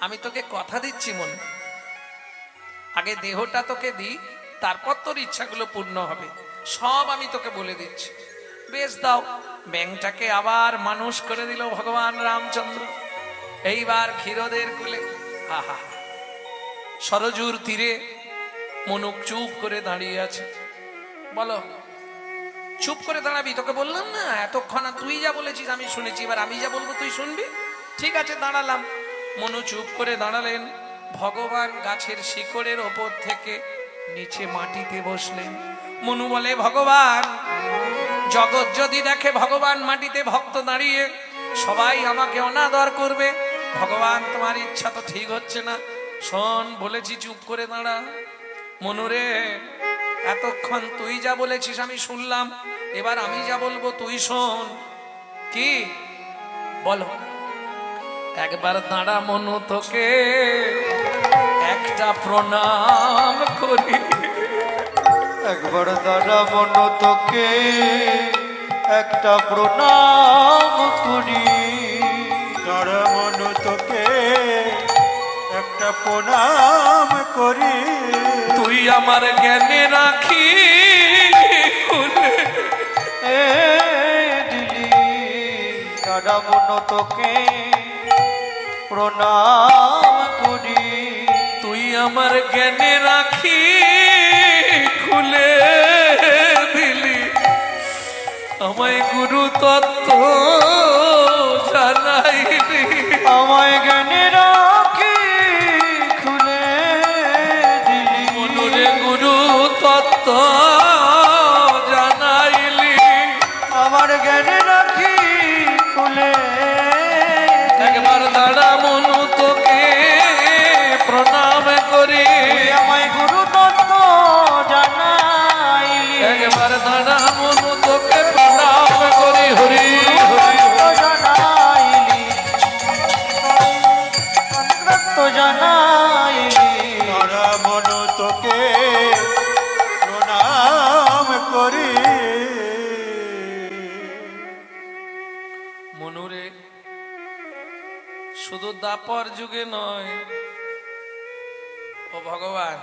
আমি তোকে কথা দিচ্ছি মনু, আগে দেহটা তোকে দিই, তারপর তোর ইচ্ছাগুলো পূর্ণ হবে। সব আমি তোকে বলে দিচ্ছি। বেশ দাও। ব্যাংটাকে আবার মানুষ করে দিল ভগবান রামচন্দ্র। এইবার ক্ষীরদের কুলে, আহা, সরজুর তীরে মনুক চুপ করে দাঁড়িয়ে আছে। বলো, চুপ করে দাঁড়াবি? তোকে বললাম না এতক্ষণ তুই যা বলেছিস আমি শুনেছি, এবার আমি যা বলবো তুই শুনবি। ঠিক আছে, দাঁড়ালাম। মনু চুপ করে দাঁড়ালেন। ভগবান গাছের শিকড়ের ওপর থেকে নিচে মাটিতে বসলেন। মনু বলে ভগবান, জগৎ যদি দেখে ভগবান মাটিতে ভক্ত দাঁড়িয়ে, সবাই আমাকে অনাদর করবে। ভগবান তোমার ইচ্ছা তো ঠিক হচ্ছে না। শোন, বলেছি চুপ করে দাঁড়া। মনুরে, এতক্ষণ তুই যা বলেছিস আমি শুনলাম, এবার আমি যা বলবো তুই শোন। কি বলো? একবার দাঁড়া মনু, তোকে একটা প্রণাম করি। একবার দাঁড়া মনু, তোকে একটা প্রণাম করি। দাঁড়া মনু, তোকে একটা প্রণাম করি। তুই আমার জ্ঞানে রাখি খুলে এ দিলি, দাঁড়া মনু, তোকে প্রণাম করি। তুই আমার জ্ঞানে রাখি খুলে দিলি, আমায় গুরু তত্ত্ব জানাইলি। আমায় জ্ঞানে রাখি খুলে দিলি। মনুরে গুরু তত্ত্ব জানাইলি। আমার জ্ঞানে রাখি খুলে দিলি। একবার দাঁড়া মনু, তোকে প্রণাম করি। আমায় গুরু তত্ত্ব জানাইলি। একবার দাঁড়া মনু, তোকে প্রণাম করি। হরি হরি জানাইলি, তত্ত্ব জানাইলি। দাঁড়া মনু, তোকে প্রণাম করি। মনুরে, শুধু দাপর যুগে নয়, ও ভগবান,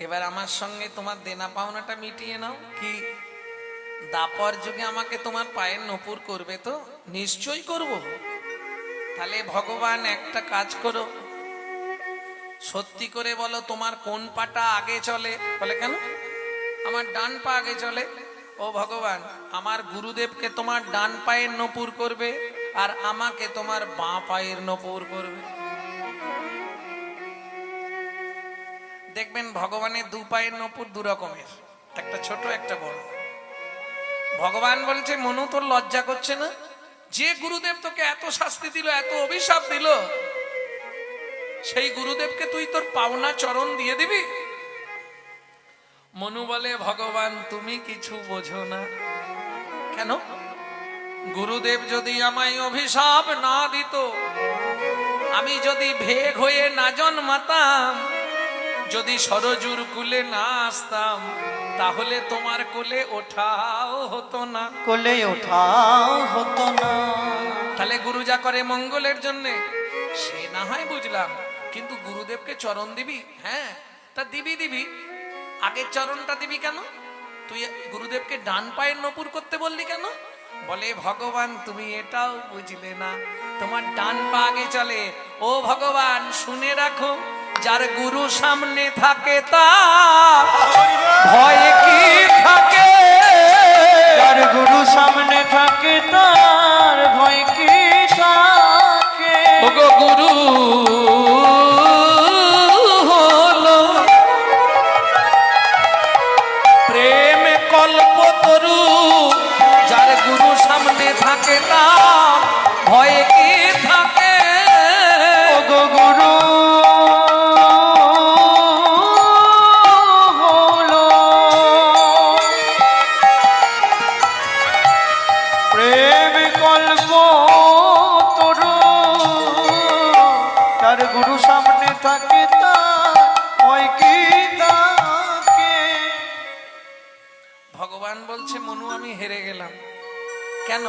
এবার আমার সঙ্গে তোমার দেনা পাওনাটা মিটিয়ে নাও। কি দাপর যুগে আমাকে তোমার পায়ের নপুর করবে তো? নিশ্চয়ই করব। তাহলে ভগবান একটা কাজ করো, সত্যি করে বলো তোমার কোন পাটা আগে চলে? বলে কেন? আমার ডান পা আগে চলে। ও ভগবান, আমার গুরুদেবকে তোমার ডান পায়ের নপুর করবে, আর আমাকে তোমার বাঁ পায়ের নপুর করবে। দেখবেন ভগবানের দু পায়ের নপুর দু রকমের, একটা ছোট একটা বড়। ভগবান বলছে মনু, তোর লজ্জা করছে না? যে গুরুদেব তোকে এত শাস্তি দিল, এত অভিশাপ দিল, সেই গুরুদেবকে তুই তোর পাওনা চরণ দিয়ে দিবি? মনু বলে ভগবান, তুমি কিছু বোঝো না। কেন? গুরুদেব যদি আমায় অভিশাপ না দিত, আমি যদি ভেগ হয়ে না জন্মাতাম, যদি সরজুর কুলে না আসতাম, তাহলে তোমার কোলে ওঠাও হতো না। কোলে ওঠাও হতো না। তাহলে গুরু যা করে মঙ্গলের জন্য, সে না হয় বুঝলাম, কিন্তু গুরুদেবকে চরণ দিবি? হ্যাঁ, তা দিবি। আগের চরণটা দিবি কেন? তুই গুরুদেবকে ডান পায়ের নপুর করতে বললি কেন? বলে ভগবান, তুমি এটাও বুঝলে না, তোমার ডান পা আগে চলে। ও ভগবান, শুনে রাখো, যার গুরু সামনে থাকে তার ভয় কি থাকে? যার গুরু সামনে থাকে তার ভয় কি থাকে? ওগো গুরু হলো প্রেম কল আমি হেরে গেলাম। কেন?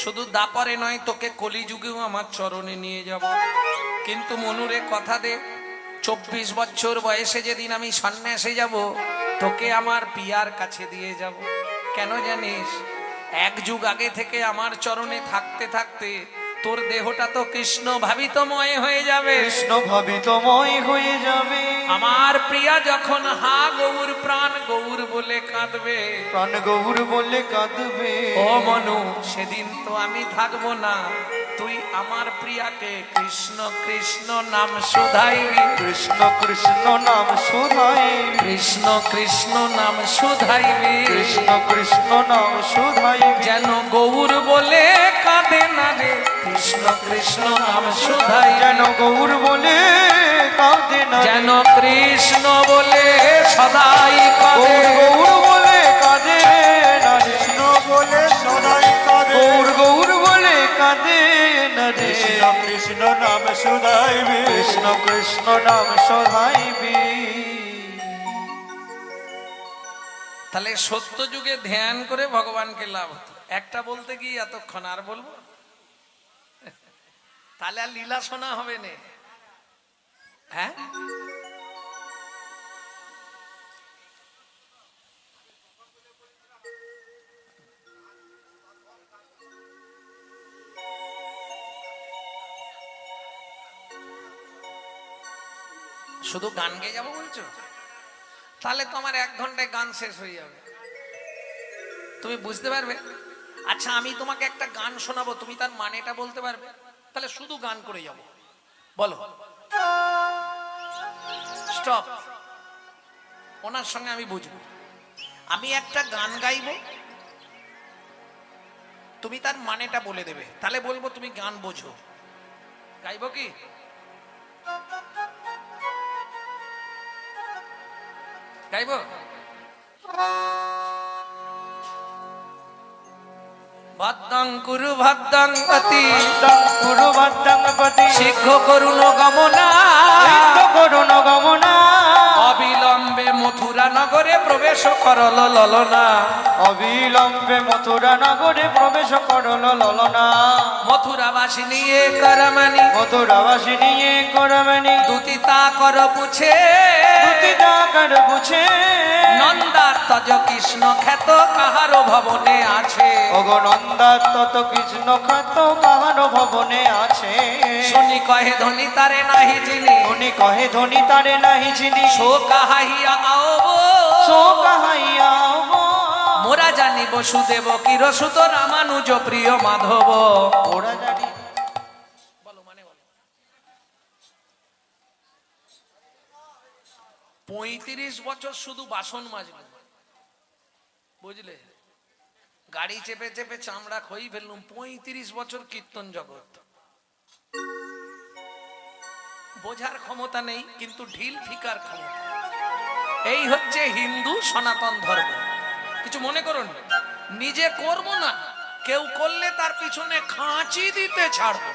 শুধু দাপরে নয়, তোকে কলিযুগেও আমার চরণে নিয়ে যাব। কিন্তু মনুরে কথা দে, 24 বছর বয়সে যেদিন আমি সন্ন্যাসে যাব, তোকে আমার পিয়ার কাছে দিয়ে যাব। কেন জানিস? এক যুগ আগে থেকে আমার চরণে থাকতে থাকতে তোর দেহটা তো কৃষ্ণ ভাবিতময় হয়ে যাবে। কৃষ্ণ ভাবিতময় হয়ে যাবে। আমার প্রিয়া যখন হা গৌর প্রাণ গৌর বলে কাঁদবে, প্রাণ গৌর বলে কাঁদবে, ও মনু, সেদিন তো আমি থাকবো না। তুই আমার প্রিয়াকে কৃষ্ণ কৃষ্ণ নাম শুধাইবি, কৃষ্ণ কৃষ্ণ নাম শুধাইবি, কৃষ্ণ কৃষ্ণ নাম শুধাইবি, কৃষ্ণ কৃষ্ণ নাম শুধাইবি। যেন গৌর বলে কাঁদে না রে, কৃষ্ণ কৃষ্ণ নাম শুধাই, যেন গৌর বলে কাঁদে না, যেন কৃষ্ণ বলে সদাই কাঁদে, গৌর বলে কাঁদে না রে, কৃষ্ণ বলে সদাই কাঁদে, গৌর গৌর বলে কাঁদে না রে, কৃষ্ণ কৃষ্ণ নাম শুধাইবি, কৃষ্ণ কৃষ্ণ নাম শুধাইবি। তাহলে সত্য যুগে ধ্যান করে ভগবানকে লাভ হতো। একটা বলতে গিয়ে এতক্ষণ আর বলবো, তাহলে আর লীলা শোনা হবে না। হ্যাঁ, শুধু গান গেয়ে যাবো বলছো? তাহলে তো আমার 1 ঘন্টায় গান শেষ হয়ে যাবে, তুমি বুঝতে পারবে? আচ্ছা, আমি তোমাকে একটা গান শোনাবো, তুমি তার মানেটা বলতে পারবে? তাহলে শুধু গান করে যাব। বলো, স্টপ। ওনার সঙ্গে আমি বুঝবো। আমি একটা গান গাইবো, তুমি তার মানেটা বলে দেবে, তাহলে বলবো তুমি গান বোঝো। গাইবো কি? গাইবো? ভদ্রং কুরু ভদ্রং পতি, কুরু ভদ্রং পতি, শীঘ্র করুণ গমনা, করুণ গমনা, অবিলম্বে মথুরা নগরে প্রবেশ করল ললনা, অবিলম্বে মথুরা নগরে প্রবেশ করল ললনা, মথুরাবাসী নিয়ে করমানি, মথুরাবাসী নিয়ে করমানি, দুতিতা কর পুছে, দুতিতা কর পুছে, নন্দার তজ কৃষ্ণ খ্যাত কাহার ভবনে আছে, ওগো নন্দার তত কৃষ্ণ খ্যাত কাহার ভবনে আছে, শুনি কহে ধনী তারে নাহি চিনি, উনি কহে ধনী তারে নাহি চিনি, শো কাহাইয়া আওব, শো কাহাইয়া মোরা জানি বসুদেব কিরসুত রামানুজ প্রিয় মাধব। ওরা জানি। বলো মানে বলো। 35 বছর শুধু বাসন মাজবে, বুঝলে? গাড়ি চেপে চেপে চামড়া খই ফেললুম। 35 বছর কীর্তন জগৎ, বোঝার ক্ষমতা নেই, কিন্তু ঢিল ফিকার ক্ষমতা। এই হচ্ছে হিন্দু সনাতন ধর্ম। কিছু মনে করুন, নিজে করব না, কেউ করলে তার পিছনে খাঁচি দিতে ছাড়ব।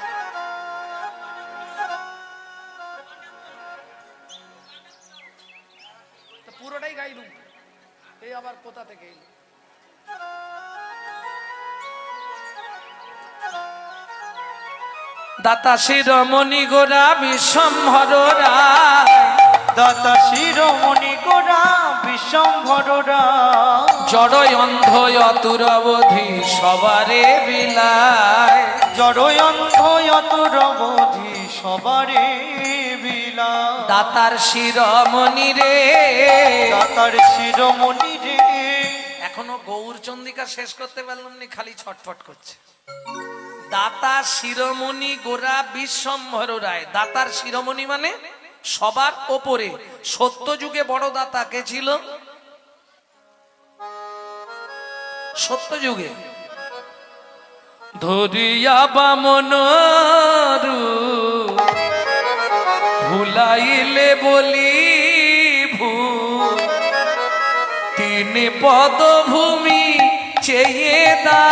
পুরোটাই গাইলুম, এই আবার কোথা থেকে এলো? দাতা শিরোমণি গোরা বিশ্বম্ভর রায়, দাতা শিরোমণি গোরা বিশ্বম্ভররা, জড়ই অন্ধ অতুরবধি সবারে বিলায়, জড়ই অন্ধ অতুরবধি সবারে বিলায়, দাতার শিরোমণি রে, দাতার শিরোমণি রে। এখনো গৌরচন্দিকা শেষ করতে পারলাম না, খালি ছটফট করছে। দাতা শিরোমণি গোরা বিশ্বম্ভর রায়। দাতার শিরোমণি মানে সবার ওপরে। সত্য যুগে বড় দাতা কে ছিল? সত্য যুগে ধরিয়া বামন ভুলাইলে বলি ভূ, 3 পদভূমি চেয়ে দা,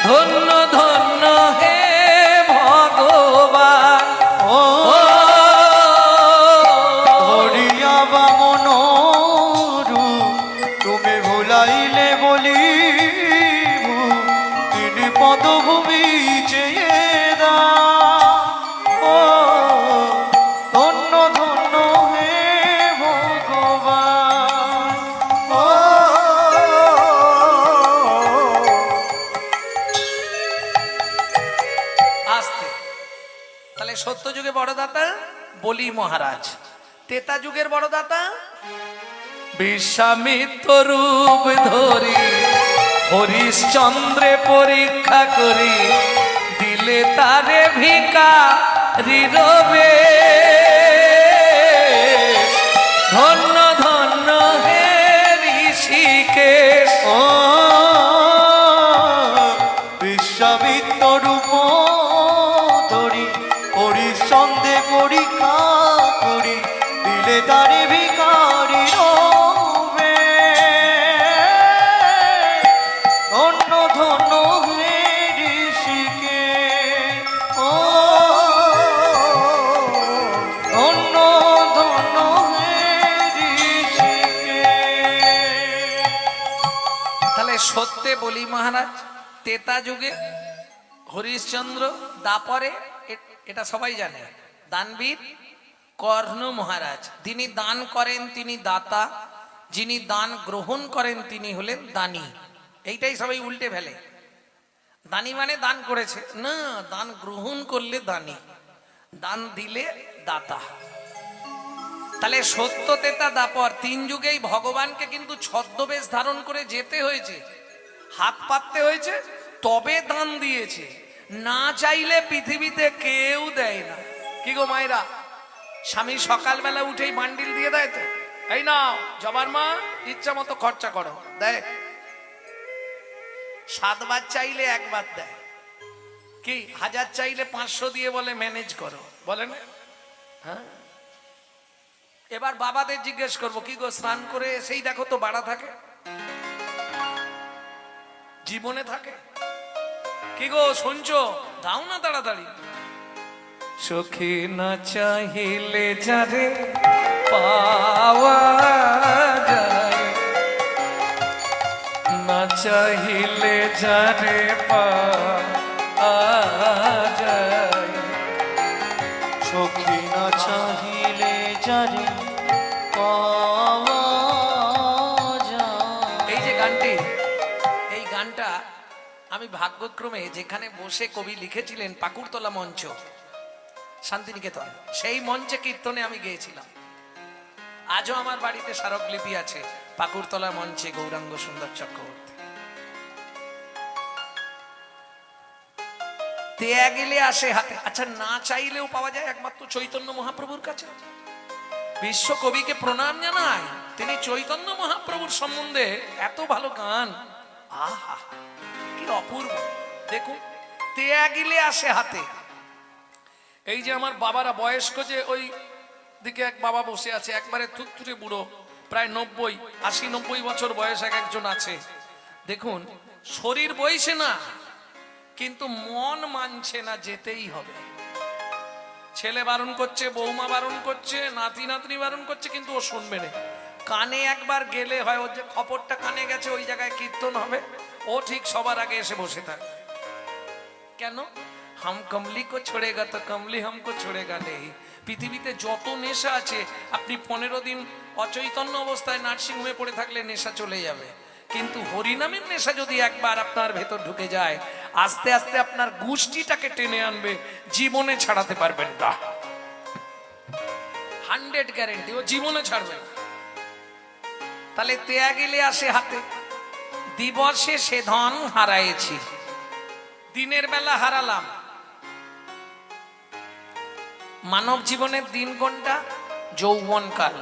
ধন্য ধন্য হে ভগবান। ও ধরিয়া বামন বড়দাতা বলি মহারাজ, ত্রেতা যুগের বড়দাতা বিশ্বামিত্র রূপ ধরি হরিশ্চন্দ্রে পরীক্ষা করি দিলে তারে ভিখারি রবে। ধন্য ধন্য হে ঋষিকেশ। ও বিশ্বামিত্র রূপ ধরি হরিশ্চন্দ্রে পরীক্ষা করি দিলে তারে ভিখারি রবে। ধন্য ধন্য হে ঋষিকেশ। ও ধন্য ধন্য হে ঋষিকেশ। তাহলে সত্যে বলি মহারাজ ত্রেতা যুগে হরিশ্চন্দ্র, দাপরে এটা সবাই জানে দানবীর কর্ণ মহারাজ। যিনি দান করেন তিনি দাতা, যিনি দান গ্রহণ করেন তিনি হলেন দানী। এইটাই সবাই উল্টে ফেলে। দানী মানে দান করেছে না, দান গ্রহণ করলে দানী, দান দিলে দাতা। তাহলে সত্য ত্রেতা দাপর তিন যুগেই ভগবানকে কিন্তু ছদ্মবেশ ধারণ করে যেতে হয়েছে, হাত পাততে হয়েছে, তবে দান দিয়েছে। না চাইলে পৃথিবীতে কেউ দেয় না। কি গো মায়েরা, স্বামী সকালবেলা উঠেই বান্ডিল দিয়ে দেয় তো, এই নাও জবার মা ইচ্ছা মতো খরচা করো, দেয়? 7 বার চাইলে 1 বার দেয়। কি 1000 চাইলে 500 দিয়ে বলে ম্যানেজ করো, বলে না? হ্যাঁ। এবার বাবাদের জিজ্ঞেস করবো, কি গো স্নান করে এসেই দেখো তো বাড়া থাকে, জীবনে থাকে? কি গো শুনছো, দাও না তাড়াতাড়ি। সখী না চাহিলে যারে পাওয়া যায়, না চাহিলে যারে পাওয়া যায়। সখী না চাহিলে যারে পাওয়া যায়। এই যে গানটি, এই গানটা আমি ভাগ্যক্রমে যেখানে বসে কবি লিখেছিলেন পাকুড়তলা মঞ্চ শান্তিনিকেতন, সেই মঞ্চে কীর্তনে আমি গেয়েছিলাম। আজও আমার বাড়িতে স্মারকলিপি আছে পাকুড়তলা মঞ্চে গৌরাঙ্গ সুন্দর চক্রবর্তী। দেয়া গেলে আসে হাতে। আচ্ছা, না চাইলেও পাওয়া যায় একমাত্র চৈতন্য মহাপ্রভুর কাছে। বিশ্ব কবিকে প্রণাম জানাই, তিনি চৈতন্য মহাপ্রভুর সম্বন্ধে এত ভালো গান, আহা কি অপূর্ব। দেখুন, দেয়া গেলে আসে হাতে। এই যে আমার বাবারা বয়স্ক, যে ওই দিকে এক বাবা বসে আছে, একবারে থুতথুরে বুড়ো, প্রায় 90, 80, 90 বছর বয়স এক একজন আছে। দেখুন, শরীর বইছে না কিন্তু মন মানছে না, যেতেই হবে। ছেলে বারণ করছে, বৌমা বারণ করছে, নাতি নাতনি বারণ করছে, কিন্তু ও শুনবে না। কানে একবার গেলে হয়, ওর যে খবরটা কানে গেছে ওই জায়গায় কীর্তন হবে, ও ঠিক সবার আগে এসে বসে থাকে। কেন? হাম কমলি কো ছোড়েগা তো কমলি হামকো ছোড়েগা নেই। পৃথিবীতে যত নেশা আছে, আপনি 15 দিন অচৈতন্য অবস্থায় নার্সিংহোমে পড়ে থাকলে নেশা চলে যাবে, কিন্তু হরিনামের নেশা যদি একবার আপনার ভেতর ঢুকে যায়, আস্তে আস্তে আপনার গোষ্ঠীটাকে টেনে আনবে, জীবনে ছাড়াতে পারবেন না। 100 গ্যারেন্টি, ও জীবনে ছাড়বে না। তাহলে তেয়া গেলে আসে হাতে, দিবসে সে ধন হারাইছি। দিনের বেলা হারালাম। মানব জীবনের দিন কোনটা? যৌবনকাল।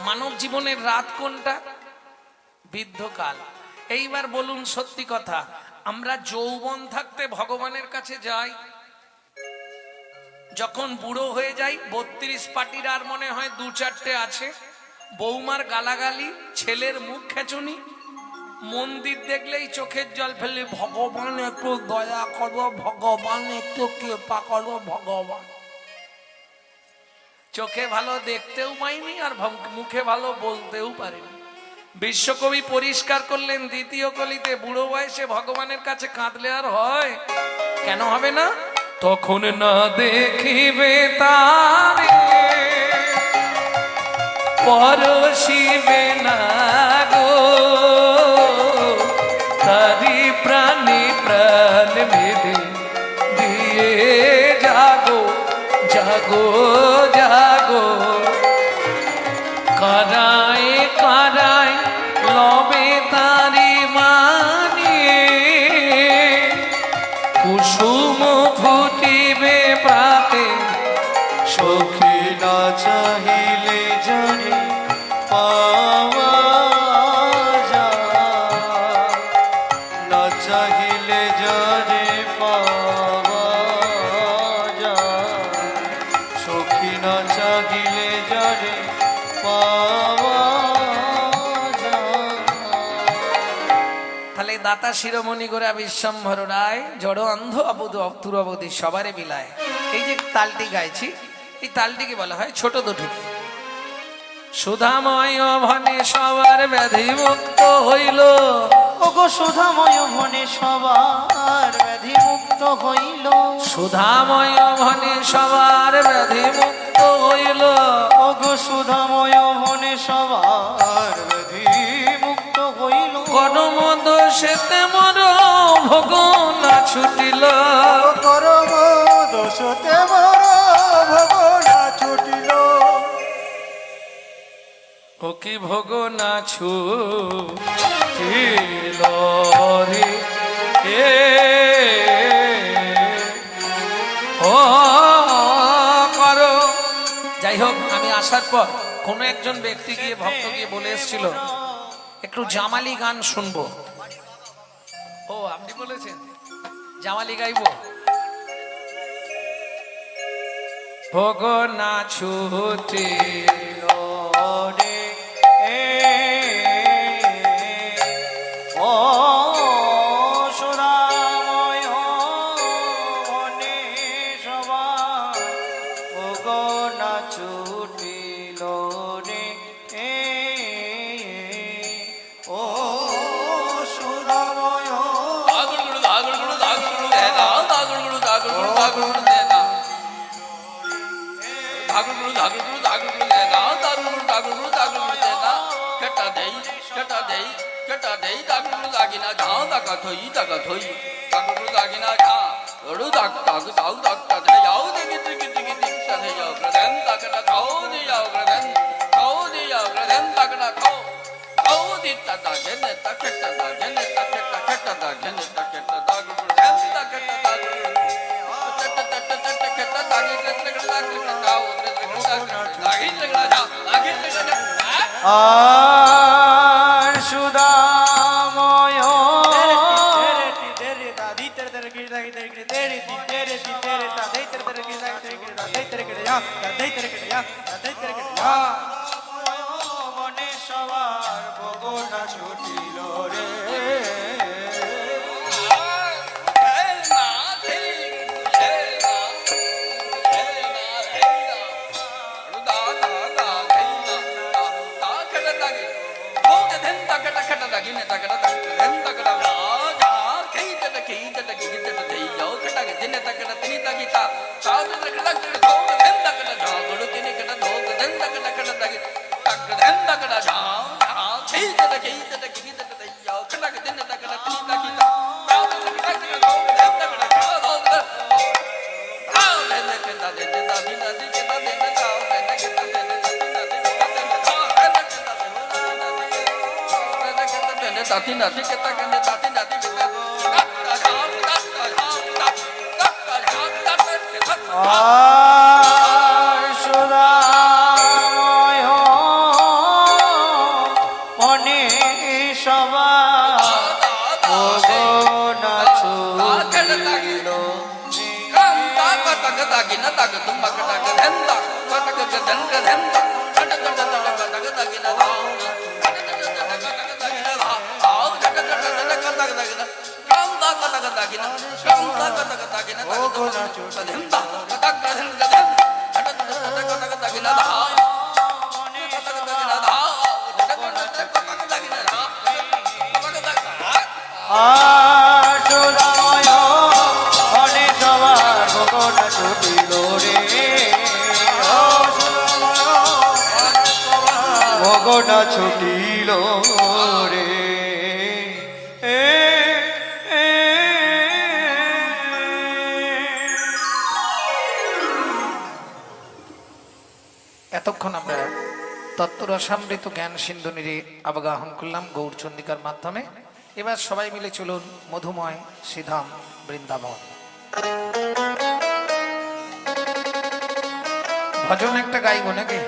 মানব জীবনের রাত কোনটা? বৃদ্ধকাল। এইবার বলুন সত্যি কথা, আমরা যৌবন থাকতে ভগবানের কাছে যাই, যখন বুড়ো হয়ে যাই 32 পাটির আর মনে হয় 2-4টে আছে, বৌমার গালাগালি, ছেলের মুখ খেচুনি, মন্দির দেখলেই চোখের জল ফেলে, ভগবান একটু দয়া করো, ভগবান একটু কৃপা করো, ভগবান। চোখে ভালো দেখতেও পাইনি আর মুখে ভালো বলতেও পারিনি। বিশ্বকবি পরিষ্কার করলেন দ্বিতীয় কলিতে, বুড়ো বয়সে ভগবানের কাছে কাঁদলে আর হয়? কেন হবে না? তখন না দেখিবে তারে, পরশিবে না গো, তারি প্রাণী প্রাণ বেঁধে দিয়ে জাগো, জাগো জাগো জাগো কারায় কারায় লবে তারি মানিয়ে কুসুম ফুটিবে প্রাতে সখী না চাহিলে জানি পাওয়া যায়, না চাহিলে জানি পাওয়া যায়, সখী না চাহিলে জানি পাওয়া যায়। তাহলে দাতা শিরোমণি গোরা বিশ্বম্ভর রায় জড় অন্ধ অবুধ অতুর অবধি সবারে বিলায়। এই যে তালটি গাইছি, এই তালটিকে বলা হয় ছোট দুঠুকি। সুধাময় ভনে সবার ব্যাধি মুক্ত হইল, ওগো সুধাময় মনে সবার ব্যাধি মুক্ত হইল, সুধাময় ভনে সবার ব্যাধি মুক্ত হইল। ওগো সুধাময় মনে সবার ব্যাধি মুক্ত হইল, কর্ম দোষেতে মর ভোগ না ছুটিল, করম দোষতে মর ভগনা ছুটিল। ও কি ভোগ না ছুটিল রে এ ও করো। যাই হোক, আমি আসার পর কোনো একজন ব্যক্তি গিয়ে ভক্ত গিয়ে বলে এসেছিল একটু জামালি গান শুনবো। ও আপনি বলেছেন জামালি গাইবো? ভোগ না ছুটিল রে ও সুধাময় মনে সবার, ওগো না ছুটিল রে ও সুধাময় আর সুধাময় মনে সবার ভোগনা ছুটিল রে আর সুধাময় মনে সবার ভোগনা ছুটিল আর সুধাময় মনে সবার ভোগনা ছুটিল রে এতক্ষণ আমরা তত্ত্বরসামৃত জ্ঞান সিন্ধুনিরে অবগাহন করলাম গৌরচন্দিকার মাধ্যমে। এবার সবাই মিলে চলুন মধুময় শ্রীধাম বৃন্দাবন। ভজন একটা গাইব নাকি?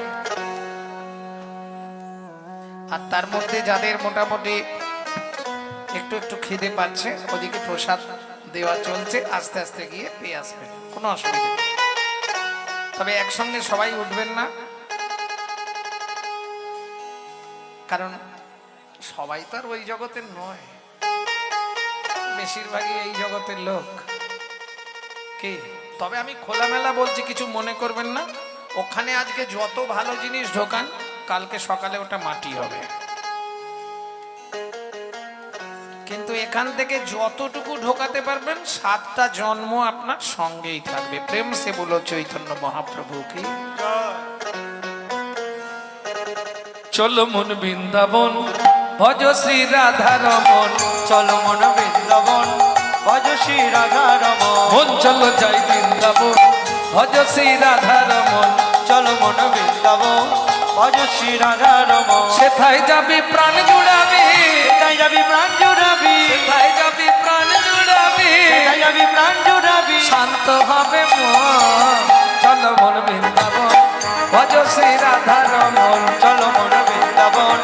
আর তার মধ্যে যাদের মোটামুটি একটু একটু খিদে পাচ্ছে, ওদিকে প্রসাদ দেওয়া চলছে, আস্তে আস্তে গিয়ে পেয়ে আসবেন, কোনো অসুবিধা নেই। তবে একসঙ্গে সবাই উঠবেন না, কারণ সবাই তো আর ওই জগতের নয়, বেশিরভাগই এই জগতের লোক কি। তবে আমি খোলামেলা বলছি, কিছু মনে করবেন না। ওখানে আজকে যত ভালো জিনিস ঢোকান, কালকে সকালে ওটা মাটি হবে। কিন্তু এখান থেকে যতটুকু ঢোকাতে পারবেন, 7টা জন্ম আপনার সঙ্গেই থাকবে। প্রেম সে বলো চৈতন্য মহাপ্রভু কি। চলো মন বৃন্দাবন ভজ শ্রী রাধা রমন, চলো মন বৃন্দাবন ভজ শ্রী রাধা রমন, মন চলো যাই বৃন্দাবন ভজ শ্রী রাধা রমন, চলো মন বৃন্দাবন ভজ শ্রী রাধা রমন। সেথায় যাবি প্রাণ জুড়াবি, সেটাই যাবি প্রাণ জুড়াবি, সেথায় যাবি প্রাণ জুড়াবি, সেটাই যাবি প্রাণ জুড়াবি। শান্ত হবে মন, চলো মন বৃন্দাবন ভজ শ্রী রাধা রমন, চলো মন বৃন্দাবন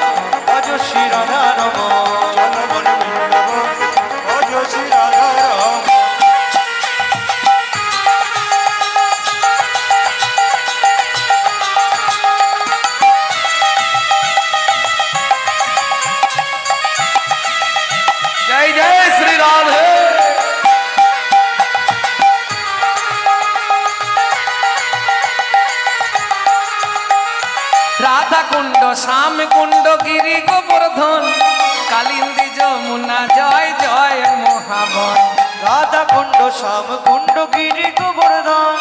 ভজ শ্রী রাধা রমন, চলো মন বৃন্দাবন ভজ শ্রী রাধা রমন। জয় জয় শ্রী রাধে। রাধা কুণ্ড শ্যাম কুণ্ড গিরি গোবর্ধন, কালিন্দী যমুনা জয় জয় মহাবন, রাধা কুণ্ড শ্যাম কুণ্ড গিরি গোবর্ধন,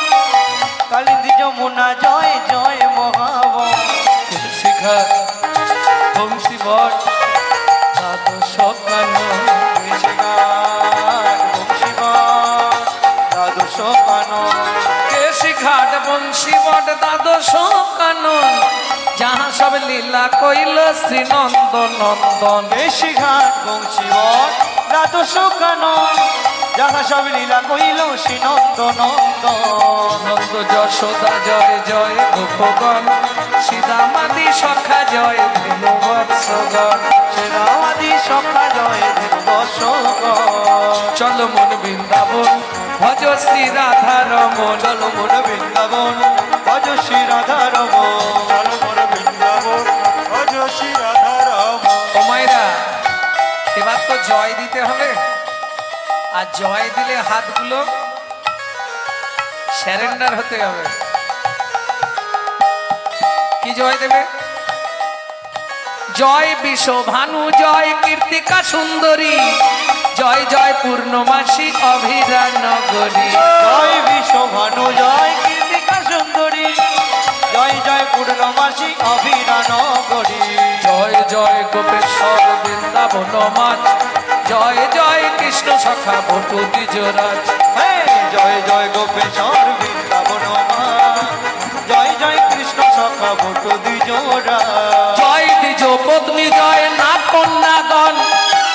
কালিন্দী যমুনা জয় জয় মহাবন। শিখা বংশী বট দ্বাদশ কানন, দ্বাদশ কানন, কেশি ঘাট বংশী বট দ্বাদশ কানন, যাহা সব লীলা কইল শ্রী নন্দ নন্দন, বেশি ঘাট বংশীবট দ্বাদশ কানন, যাহা সব লীলা কইল শ্রী নন্দ নন্দন। নন্দ যশোদা জয় জয় গোপগণ, সীতামাদি সখা জয় ধেনু বৎসগণ, সেনাদি সখা জয় দেবসগণ। চলো মন বৃন্দাবন ভজ শ্রী রাধা রমন, চলো মন বৃন্দাবন ভজ শ্রী রাধা রমন, চলো মন বৃন্দাবন ভজ শ্রী রাধা রমন। ও মায়েরা, এবার তো জয় দিতে হবে। আর জয় দিলে হাতগুলো স্যারেন্ডার হতে হবে। কি জয় দেবে? জয় বিশ্বভানু জয় কীর্তিকা সুন্দরী, জয় জয় পূর্ণমাসী অভিরা নগরী, জয় বিশ্বভানু জয় কীর্তিকা সুন্দরী, জয় জয় পূর্ণমাসী অভিরা নগরী, জয় জয় গোপেশ্বর বৃন্দাবন মাছ, জয় জয় কৃষ্ণ সখা বটু দ্বিজরাজ, হে জয় জয় গোপেশ্বর বৃন্দাবন মা, জয় জয় কৃষ্ণ সখা বটু দ্বিজরা, জয় দ্বিজ পত্নী জয় না কন্যাগণ,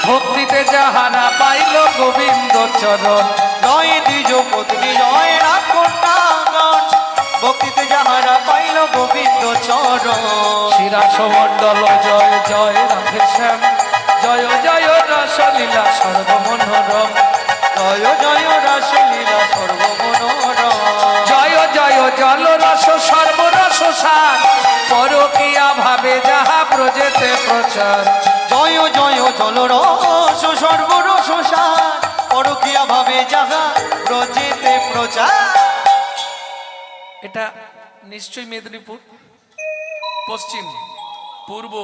ভক্তিতে যাহারা পাইল গোবিন্দ চরণ, জয় দ্বিজ পত্নী জয় রাখন্ডাগণ, ভক্তিতে যাহারা পাইল গোবিন্দ চরণ, শিরাস মণ্ডল জয় জয় রাধে শ্যাম, জয় জয় রসলীলা সর্বমনোরম, জয় জয় রাসলীলা সর্বমনোরম, জয় জয় জল রস সর্বরস সার, পরকিয়া ভাবে যাহা প্রজেতে প্রচার, জয় জয় জলরস সর্বরস সার, পরকিয়া ভাবে যাহা ব্রজেতে প্রচার। এটা নিশ্চয়ই মেদিনীপুর, পশ্চিম, পূর্ব,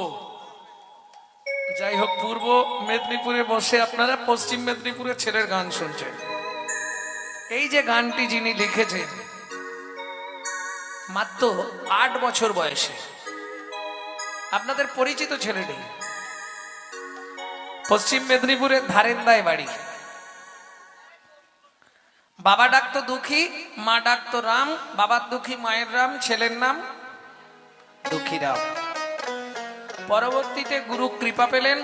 যাই হোক পূর্ব মেদিনীপুরে বসে আপনারা পশ্চিম মেদিনীপুরের ছেলের গান শুনছেন। এই যে গানটি যিনি লিখেছেন, মাত্র 8 বছর বয়সে, আপনাদের পরিচিত ছেলেটি, পশ্চিম মেদিনীপুরের ধারেন্দায় বাড়ি। বাবা ডাকতো দুঃখী, মা ডাকতো রাম, বাবার দুঃখী মায়ের রাম, ছেলের নাম দুঃখীরাম। পরবর্তীতে গুরু কৃপা পেলেন,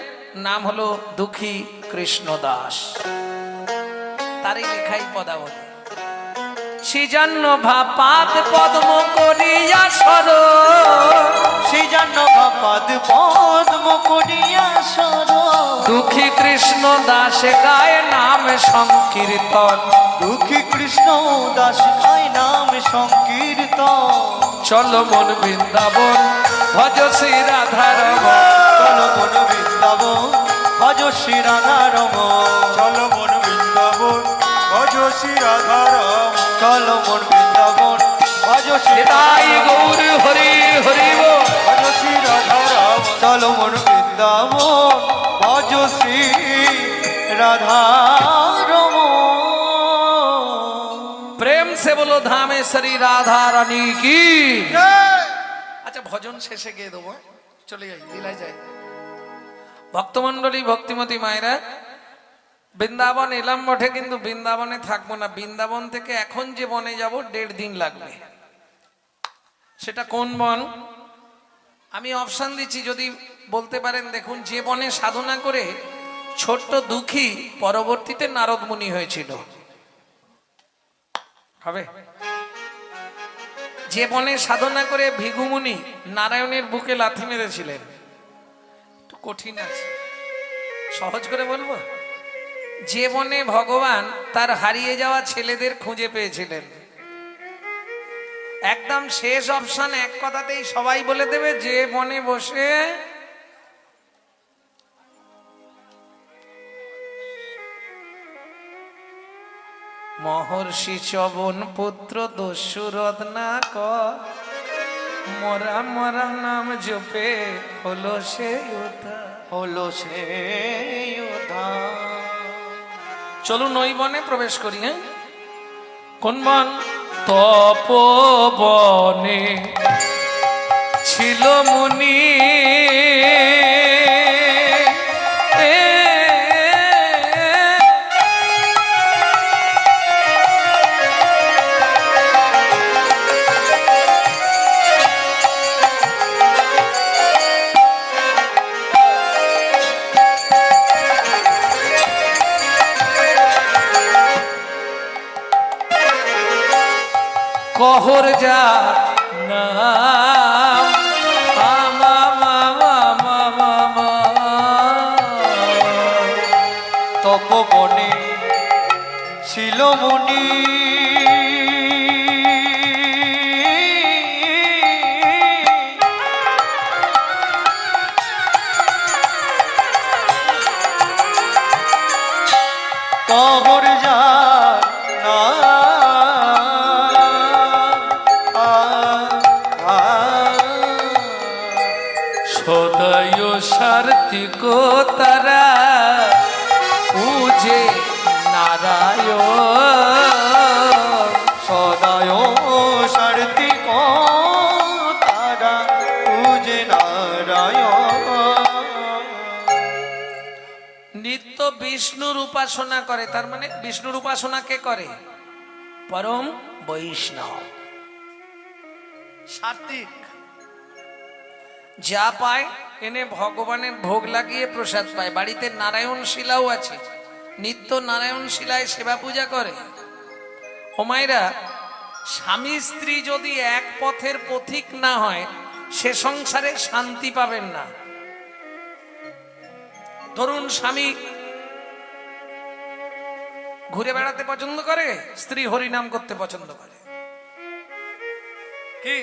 নাম হলো দুঃখী কৃষ্ণদাস। তারই লেখাই পদাবলী। সিজান্ন ভাপাত পদ্ম করিয়া সর, সিজান্ন ভাপাত পদ্ম করিয়া সর, দুঃখী কৃষ্ণ দাস গায়ে নাম সংকীর্তন, দুঃখী কৃষ্ণ দাস গায় নাম সংকীর্তন। চলো মন বৃন্দাবন ভজ শ্রী রাধারম, চলো মন বৃন্দাবন ভজ শ্রী রাধারমণ, চলো মন বৃন্দাবন ভজ শ্রী রাধারম, চলো মন বৃন্দাবন ভজ শ্রী নিতাই গৌর হরি হরি বল। ভজ শ্রী রাধারম, চলো মন বৃন্দাবন ভজ শ্রী রাধারমণ। প্রেম সে বলো ধামেশ্বরী রাধা রানী কি। আচ্ছা ভজন শেষে গিয়ে দেবো, চলে যাই লীলায় যাই। ভক্তমন্ডলী ভক্তিমতী মায়েরা, বৃন্দাবন এলাম বটে, কিন্তু বৃন্দাবনে থাকবো না। বৃন্দাবন থেকে এখন যে বনে যাব 1.5 দিন লাগবে। সেটা কোন বন আমি অপশন দিচ্ছি, যদি বলতে পারেন দেখুন। যে বনে সাধনা করে ছোট্ট দুঃখী পরবর্তীতে নারদ মুনি হয়েছিল, হবে? যে বনে সাধনা করে ভিখু মুনি নারায়ণের বুকে লাথি মেরেছিলেন, একটু কঠিন আছে, সহজ করে বলবো। যে বনে ভগবান তার হারিয়ে যাওয়া ছেলেদের খুঁজে পেয়েছিলেন, একদম শেষ অপশন, এক কথাতেই সবাই বলে দেবে, যে বনে বসে মহর্ষি চবন পুত্র দস্যুরথ না ক মরা মরা নাম জপে হলো সে উদ্ধার। হলো সে উদ্ধার। চলুন ওই বনে প্রবেশ করি। হ্যাঁ, কোন বন? তপবনে ছিল মুনি, কহর যা নাম আমা মামা মামা মা। তপবনে ছিল মুনি, কবর যা সদয় সার্থিক তারা পূজে নারায়ণ, সদায় সার্থিক তারা পূজে নারায়ণ। নিত্য বিষ্ণুর উপাসনা করে, তার মানে বিষ্ণুর উপাসনা কে করে? পরম বৈষ্ণব সাত্বিক। যা পায় এনে ভগবানের ভোগ লাগিয়ে প্রসাদ পায়। বাড়িতে নারায়ণ শিলাও আছে, নিত্য নারায়ণ শিলায় সেবা পূজা করে। ও মায়েরা, স্বামী স্ত্রী যদি এক পথের পথিক না হয়, সে সংসারে শান্তি পাবেন না। ধরুন স্বামী ঘুরে বেড়াতে পছন্দ করে, স্ত্রী হরিনাম করতে পছন্দ করে, কি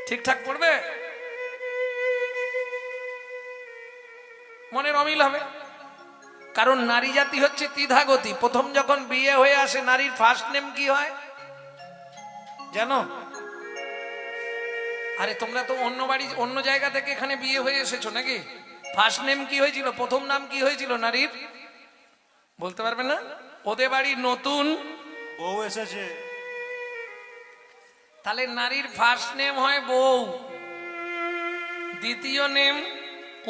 ঠিকঠাক পড়বে? মনের অমিল হবে। কারণ নারী জাতি হচ্ছে দ্বিধাগতি। প্রথম যখন বিয়ে হয়ে আসে, নারীর ফার্স্ট নেম কি হয় জানো? আরে তোমরা তো অন্য বাড়ি অন্য জায়গা থেকে এখানে বিয়ে হয়ে এসেছো নাকি? ফার্স্ট নেম কি হয়েছিল? প্রথম নাম কি হয়েছিল নারীর? বলতে পারবে না? ওদের বাড়ি নতুন বউ এসেছে, তাহলে নারীর ফার্স্ট নেম হয় বউ, দ্বিতীয় নেম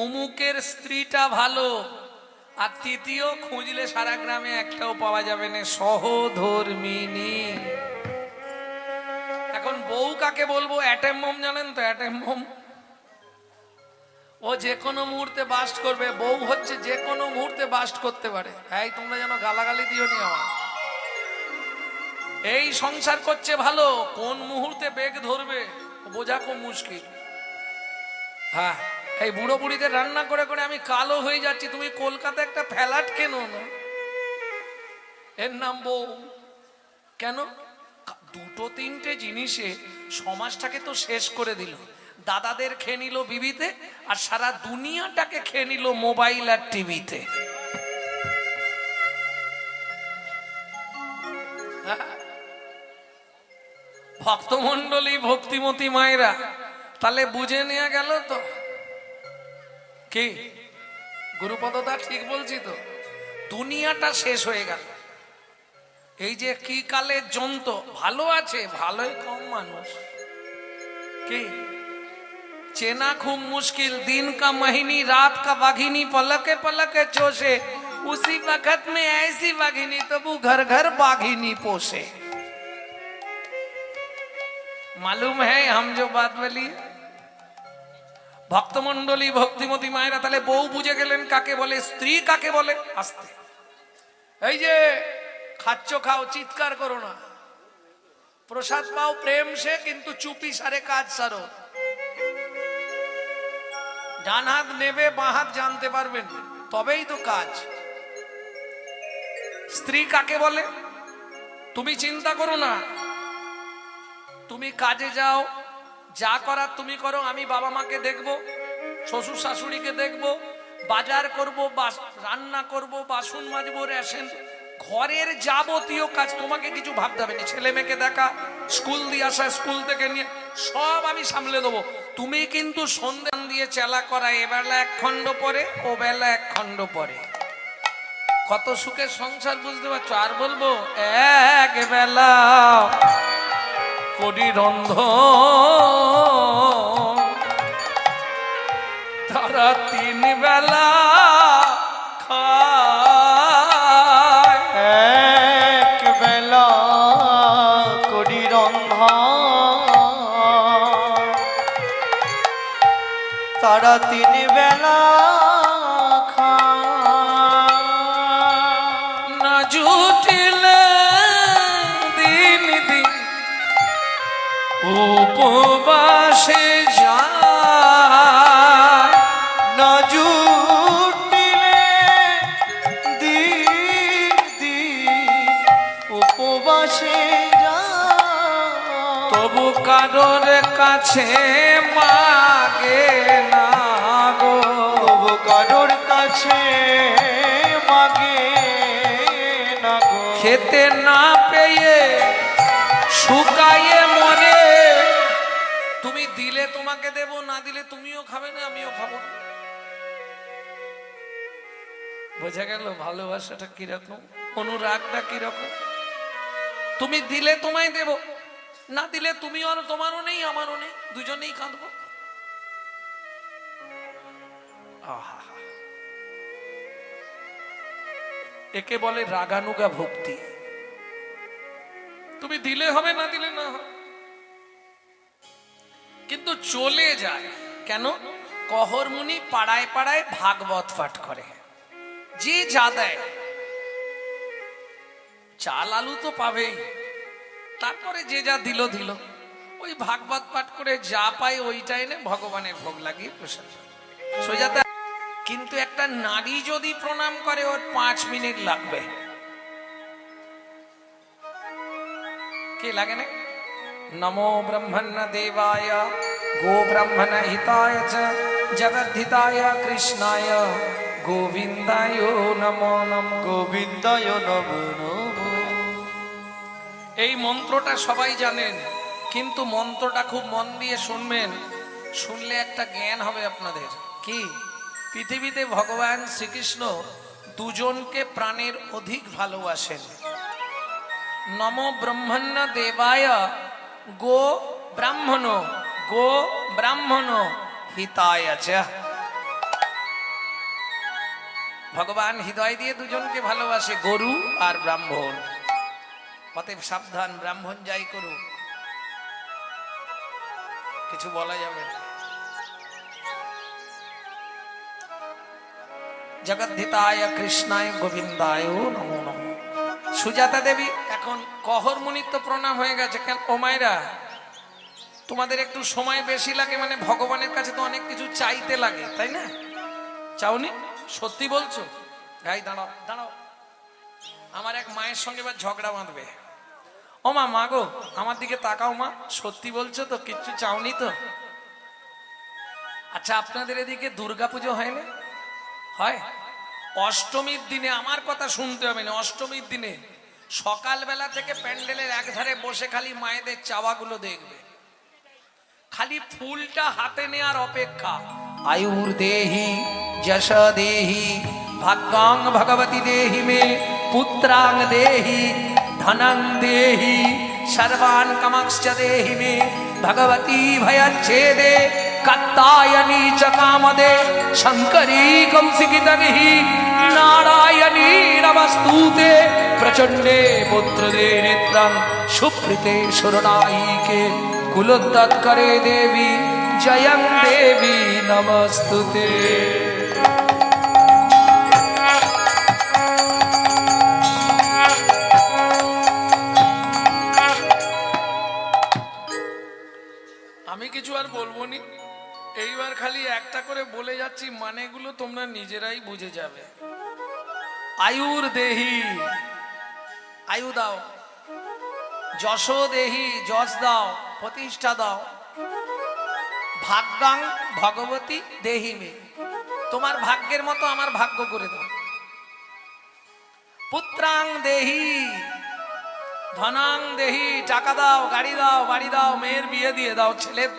অমুকের স্ত্রীটা ভালো, আর তৃতীয় খুঁজলে সারা গ্রামে একটাও পাওয়া যাবে না, সহধর্মিনী। এখন বউ কাকে বলবো? অ্যাটেম বোম জানেন তো? Atom bomb. ও যে কোনো মুহূর্তে বাস্ট করবে। বউ হচ্ছে যে কোনো মুহূর্তে বাস্ট করতে পারে। এই তোমরা যেন গালাগালি দিও নি আমার। এই সংসার করছে ভালো, কোন মুহূর্তে বেগ ধরবে বোঝা খুব মুশকিল। হ্যাঁ, এই বুড়ো বুড়িদের রান্না করে করে আমি কালো হয়ে যাচ্ছি। তুমি কলকাতায় একটা ফ্ল্যাট কেনো না, এর নাম বউ। কেন? দুটো তিনটে জিনিসে সমাজটাকে তো শেষ করে দিল। দাদাদের খেয়ে নিল বিবিতে, আর সারা দুনিয়াটাকে খেয়ে নিল মোবাইল আর টিভিতে। ভক্তমন্ডলী, ভক্তিমতী মায়েরা, তাহলে বুঝে নেওয়া গেল তো কি গুরুপদদা ঠিক বলছি তো? দুনিয়াটা শেষ হয়ে গেল। এই যে কি কালের যন্ত্র, ভালো আছে, ভালোই কম মানুষ। কি চেনা খুব মুশকিল। दिन का महीनी, रात का बाघिनी, पलके पलके चोसे, उसी वक्त में ऐसी बाघिनी तबु घर घर बाघिनी पोसे। मालूम है हम जो बात बोली? ভক্তমন্ডলী, ভক্তিমতী মায়েরা, তাহলে বউ বুঝে গেলেন কাকে বলে, স্ত্রী কাকে বলে। আস্তে, এই যে খাচ্ছ খাও, চিৎকার করো না। প্রসাদ পাও প্রেম সে, কিন্তু চুপি সারে কাজ সারো। ডান হাত নেবে, বাঁ হাত জানতে পারবেন, তবেই তো কাজ। স্ত্রী কাকে বলে তুমি চিন্তা করো না। তুমি কাজে যাও, যা করার তুমি করো। আমি বাবা মাকে দেখবো, শ্বশুর শাশুড়িকে দেখবো, বাজার করব, রান্না করব, বাসন মাজবো, রেশন, ঘরের যাবতীয় কাজ। তোমাকে কিছু ভাবতে হবে না। ছেলে মেয়েকে দেখা, স্কুল দিয়ে আসা, স্কুল থেকে নিয়ে সব আমি সামলে দেবো। তুমি কিন্তু সন্ধ্যা দিয়ে চেলা করা, এবেলা এক খণ্ড পরে, ও বেলা এক খণ্ড পরে। কত সুখের সংসার, বুঝতে পারছো? আর বলবো, এক বেলা করি রন্ধ, তারা তিন বেলা খায়। এক বেলা করি রন্ধন, তারা তিন বেলা খায়। না জুটিলে দিন দিন উপবাসে যায়, না জুটিলে দিন দিন উপবাসে যায়, তবু কারোর কাছে মাগে না গো। তবু কারোর কাছে মাগে না গো। খেতে না পেয়ে শুকায়ে মরে। তুমি দিলে তোমাকে দেব, না দিলে তুমিও খাবে না, আমিও খাবো। বোঝা গেল ভালোবাসাটা কিরকম, অনুরাগটা কিরকম। তুমি দিলে তোমায় দেব, না দিলে তুমিও, আর তোমারও নেই আমারও নেই, দুজনেই কাঁদবো। আহা, একে বলে রাগানুগা ভক্তি। তুমি দিলে হবে, না দিলে না হবে। কিন্তু চলে যায় কেন? কহরমুনি পাড়ায় পাড়ায় ভাগবত পাঠ করে, যে যা দেয়। চাল আলু তো পাবেই, তারপরে যে যা দিল দিল। ওই ভাগবত পাঠ করে যা পাই ওইটা এনে ভগবানের ভোগ লাগিয়ে প্রসাদ সোজাতে। কিন্তু একটা নারী যদি প্রণাম করে, ওর 5 মিনিট লাগবে। কি লাগে না? नमो ब्रह्मण्य देवाय गो ब्रह्मण हिताय च जगद्धिताय कृष्णाय गोविंदाय नमो नमो। গোবিন্দায় নমো নমো। এই মন্ত্রটা সবাই জানেন, কিন্তু মন্ত্রটা খুব মন দিয়ে শুনবেন। শুনলে একটা জ্ঞান হবে আপনাদের। কি? পৃথিবীতে ভগবান শ্রীকৃষ্ণ দুজনকে প্রাণের অধিক ভালোবাসেন। নমো ব্রহ্মণ্য দেবায় গো ব্রাহ্মণ হিতায় চ। ভগবান হৃদয় দিয়ে দুজনকে ভালোবাসে, গরু আর ব্রাহ্মণ। অতএব সাবধান, ব্রাহ্মণ যাই করুক। কিছু বলা যাবে না। জগদ্ধিতায় কৃষ্ণায় গোবিন্দায় নমো নমঃ। সুজাতা দেবী এখন কহর মুনির তো প্রণাম হয়ে গেছে। কেন ও মায়েরা, তোমাদের একটু সময় বেশি লাগে, মানে ভগবানের কাছে তো অনেক কিছু চাইতে লাগে, তাই না? চাওনি? সত্যি বলছো? ভাই দাঁড়াও দাঁড়াও, আমার এক মায়ের সঙ্গে এবার ঝগড়া বাঁধবে। ও মা, মা গো, আমার দিকে তাকাও মা, সত্যি বলছো তো? কিচ্ছু চাওনি তো? আচ্ছা, আপনাদের এদিকে দুর্গাপুজো হয় না? হয়। অষ্টমীর দিনে আমার কথা শুনতে হবে না, অষ্টমীর দিনে সকালবেলা থেকে প্যান্ডেলের একধারে বসে খালি মায়েদের চাওয়াগুলো দেখবে, খালি ফুলটা হাতে নেওয়ার অপেক্ষা। আয়ুর দেহি যশ দেহি ভাগ্যাং ভগবতী দেহি মে পুত্রাং দেহি ধনং দেহি সর্বান কামাংশ্চ দেহি মে ভগবতী ভয়চ্ছেদে কাত্তায়নী চ কামদে শঙ্করী কৌশিকিতগি নারায়ণী নমস্তুতে প্রচণ্ডে পুত্রদে নেত্রং সুপ্রীতে শরণায়িকে কুলোদ্যত করে দেবী জয়ং দেবী নমস্তুতে। আমি কিছু আর বলবো নি, এইবার খালি একটা করে বলে যাচ্ছি, মানেগুলো তোমরা নিজেরাই বুঝে যাবে। আয়ুর দেহি, আয়ু দাও। যশ দেহি, যশ দাও, প্রতিষ্ঠা দাও। ভাগ্যাং ভগবতী দেহি মে, তোমার ভাগ্যের মতো আমার ভাগ্য করে দাও। পুত্রাং দেহি, ধনাং দেহি, টাকা দাও, গাড়ি দাও, বাড়ি দাও, মেয়ের বিয়ে দিয়ে দাও, ছেলের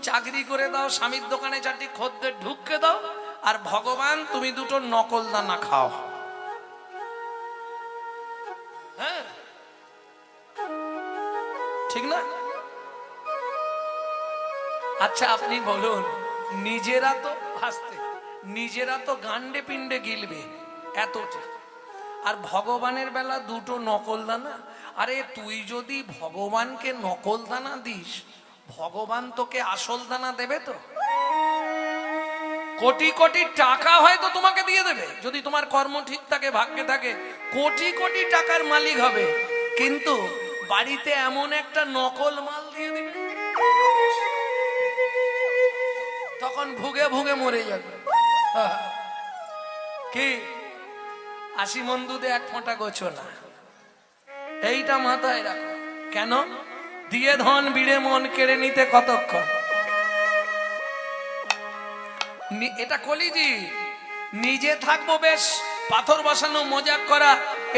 চাকরি করে দাও, স্বামীর দোকানে চারটি খদ্দের ঢুককে দাও। আর ভগবান, তুমি দুটো নকল দানা খাও। হ্যাঁ, ঠিক না? আচ্ছা আপনি বলুন, নিজেরা তো হাসতে, নিজেরা তো গান্ডে পিণ্ডে গিলবে এতটা, আর ভগবানের বেলা দুটো নকল দানা? আরে তুই যদি ভগবানকে নকল দানা দিস, ভগবান তোকে আসল দানা দেবে তো? কোটি কোটি টাকা হয়তো তোমাকে দিয়ে দেবে, যদি তোমার কর্ম ঠিক থাকে, ভাগ্যে থাকে, কোটি কোটি টাকার মালিক হবে, কিন্তু বাড়িতে এমন একটা নকল মাল দিয়ে দিবে, তখন ভুগে ভুগে মরে যাবে। কি 80 মন দুধে 1 ফোঁটা গোছো না, এইটা মাথায় রাখো। কেন? দিয়ে ধন বিড়ে মন কেড়ে নিতে কতক্ষণ? এটা কলিজি। নিজে থাকবো বেশ, পাথর বসানো, মজাক করা,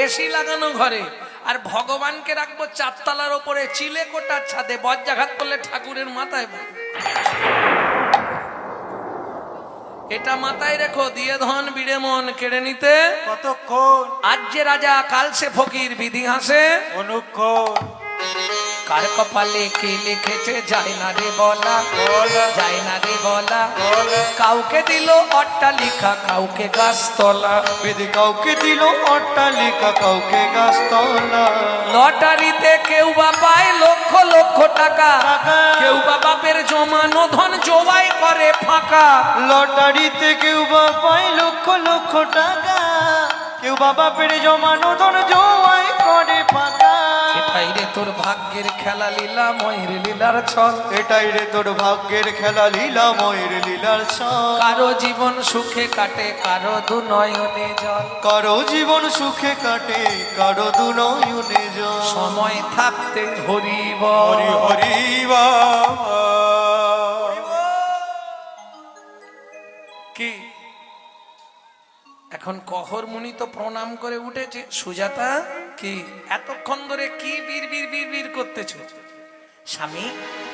এসি লাগানো ঘরে, আর ভগবানকে রাখবো 4 তলার ওপরে চিলে কোটার ছাদে, বজ্রাঘাত করলে ঠাকুরের মাথায় পড়ে। এটা মাথায় রেখো, দিয়ে ধন বিড়ে মন কেড়ে নিতে কতক্ষণ? আজ যে রাজা কাল সে ফকির, বিধি হাসে অনুক্ষণ। কার কপালে কি লিখেছে যায় না রে বলা, যায় না রে বলা। কাউকে দিল অট্টালিকা, কাউকে গাছতলা, বিধি কাউকে দিল অট্টালিকা, কাউকে গাছতলা। লটারিতে কেউ বা পায় লক্ষ লক্ষ টাকা, কেউ বা বাপের জমানো ধন জোয়াই করে ফাঁকা। লটারিতে কেউ বা পায় লক্ষ লক্ষ টাকা, কেউ বা বাপের জমানো ধন জোয়াই করে ফাঁকা। এটাই রে তোর ভাগ্যের খেলা, লীলা ময়ের লীলার ছল। এটাই রে তোর ভাগ্যের খেলা, লীলা ময়ের লীলার ছল। কারো জীবন সুখে কাটে, কারো দু নয়নে জল। কারো জীবন সুখে কাটে, কারো দু নয়নে জল। সময় থাকতে হরি হরি বল। হরি বল। কি এখন কহর মুনি তো প্রণাম করে উঠেছে। সুজাতা, কি এতক্ষণ ধরে কি বীর বীর বীর বীর করতেছো? স্বামী,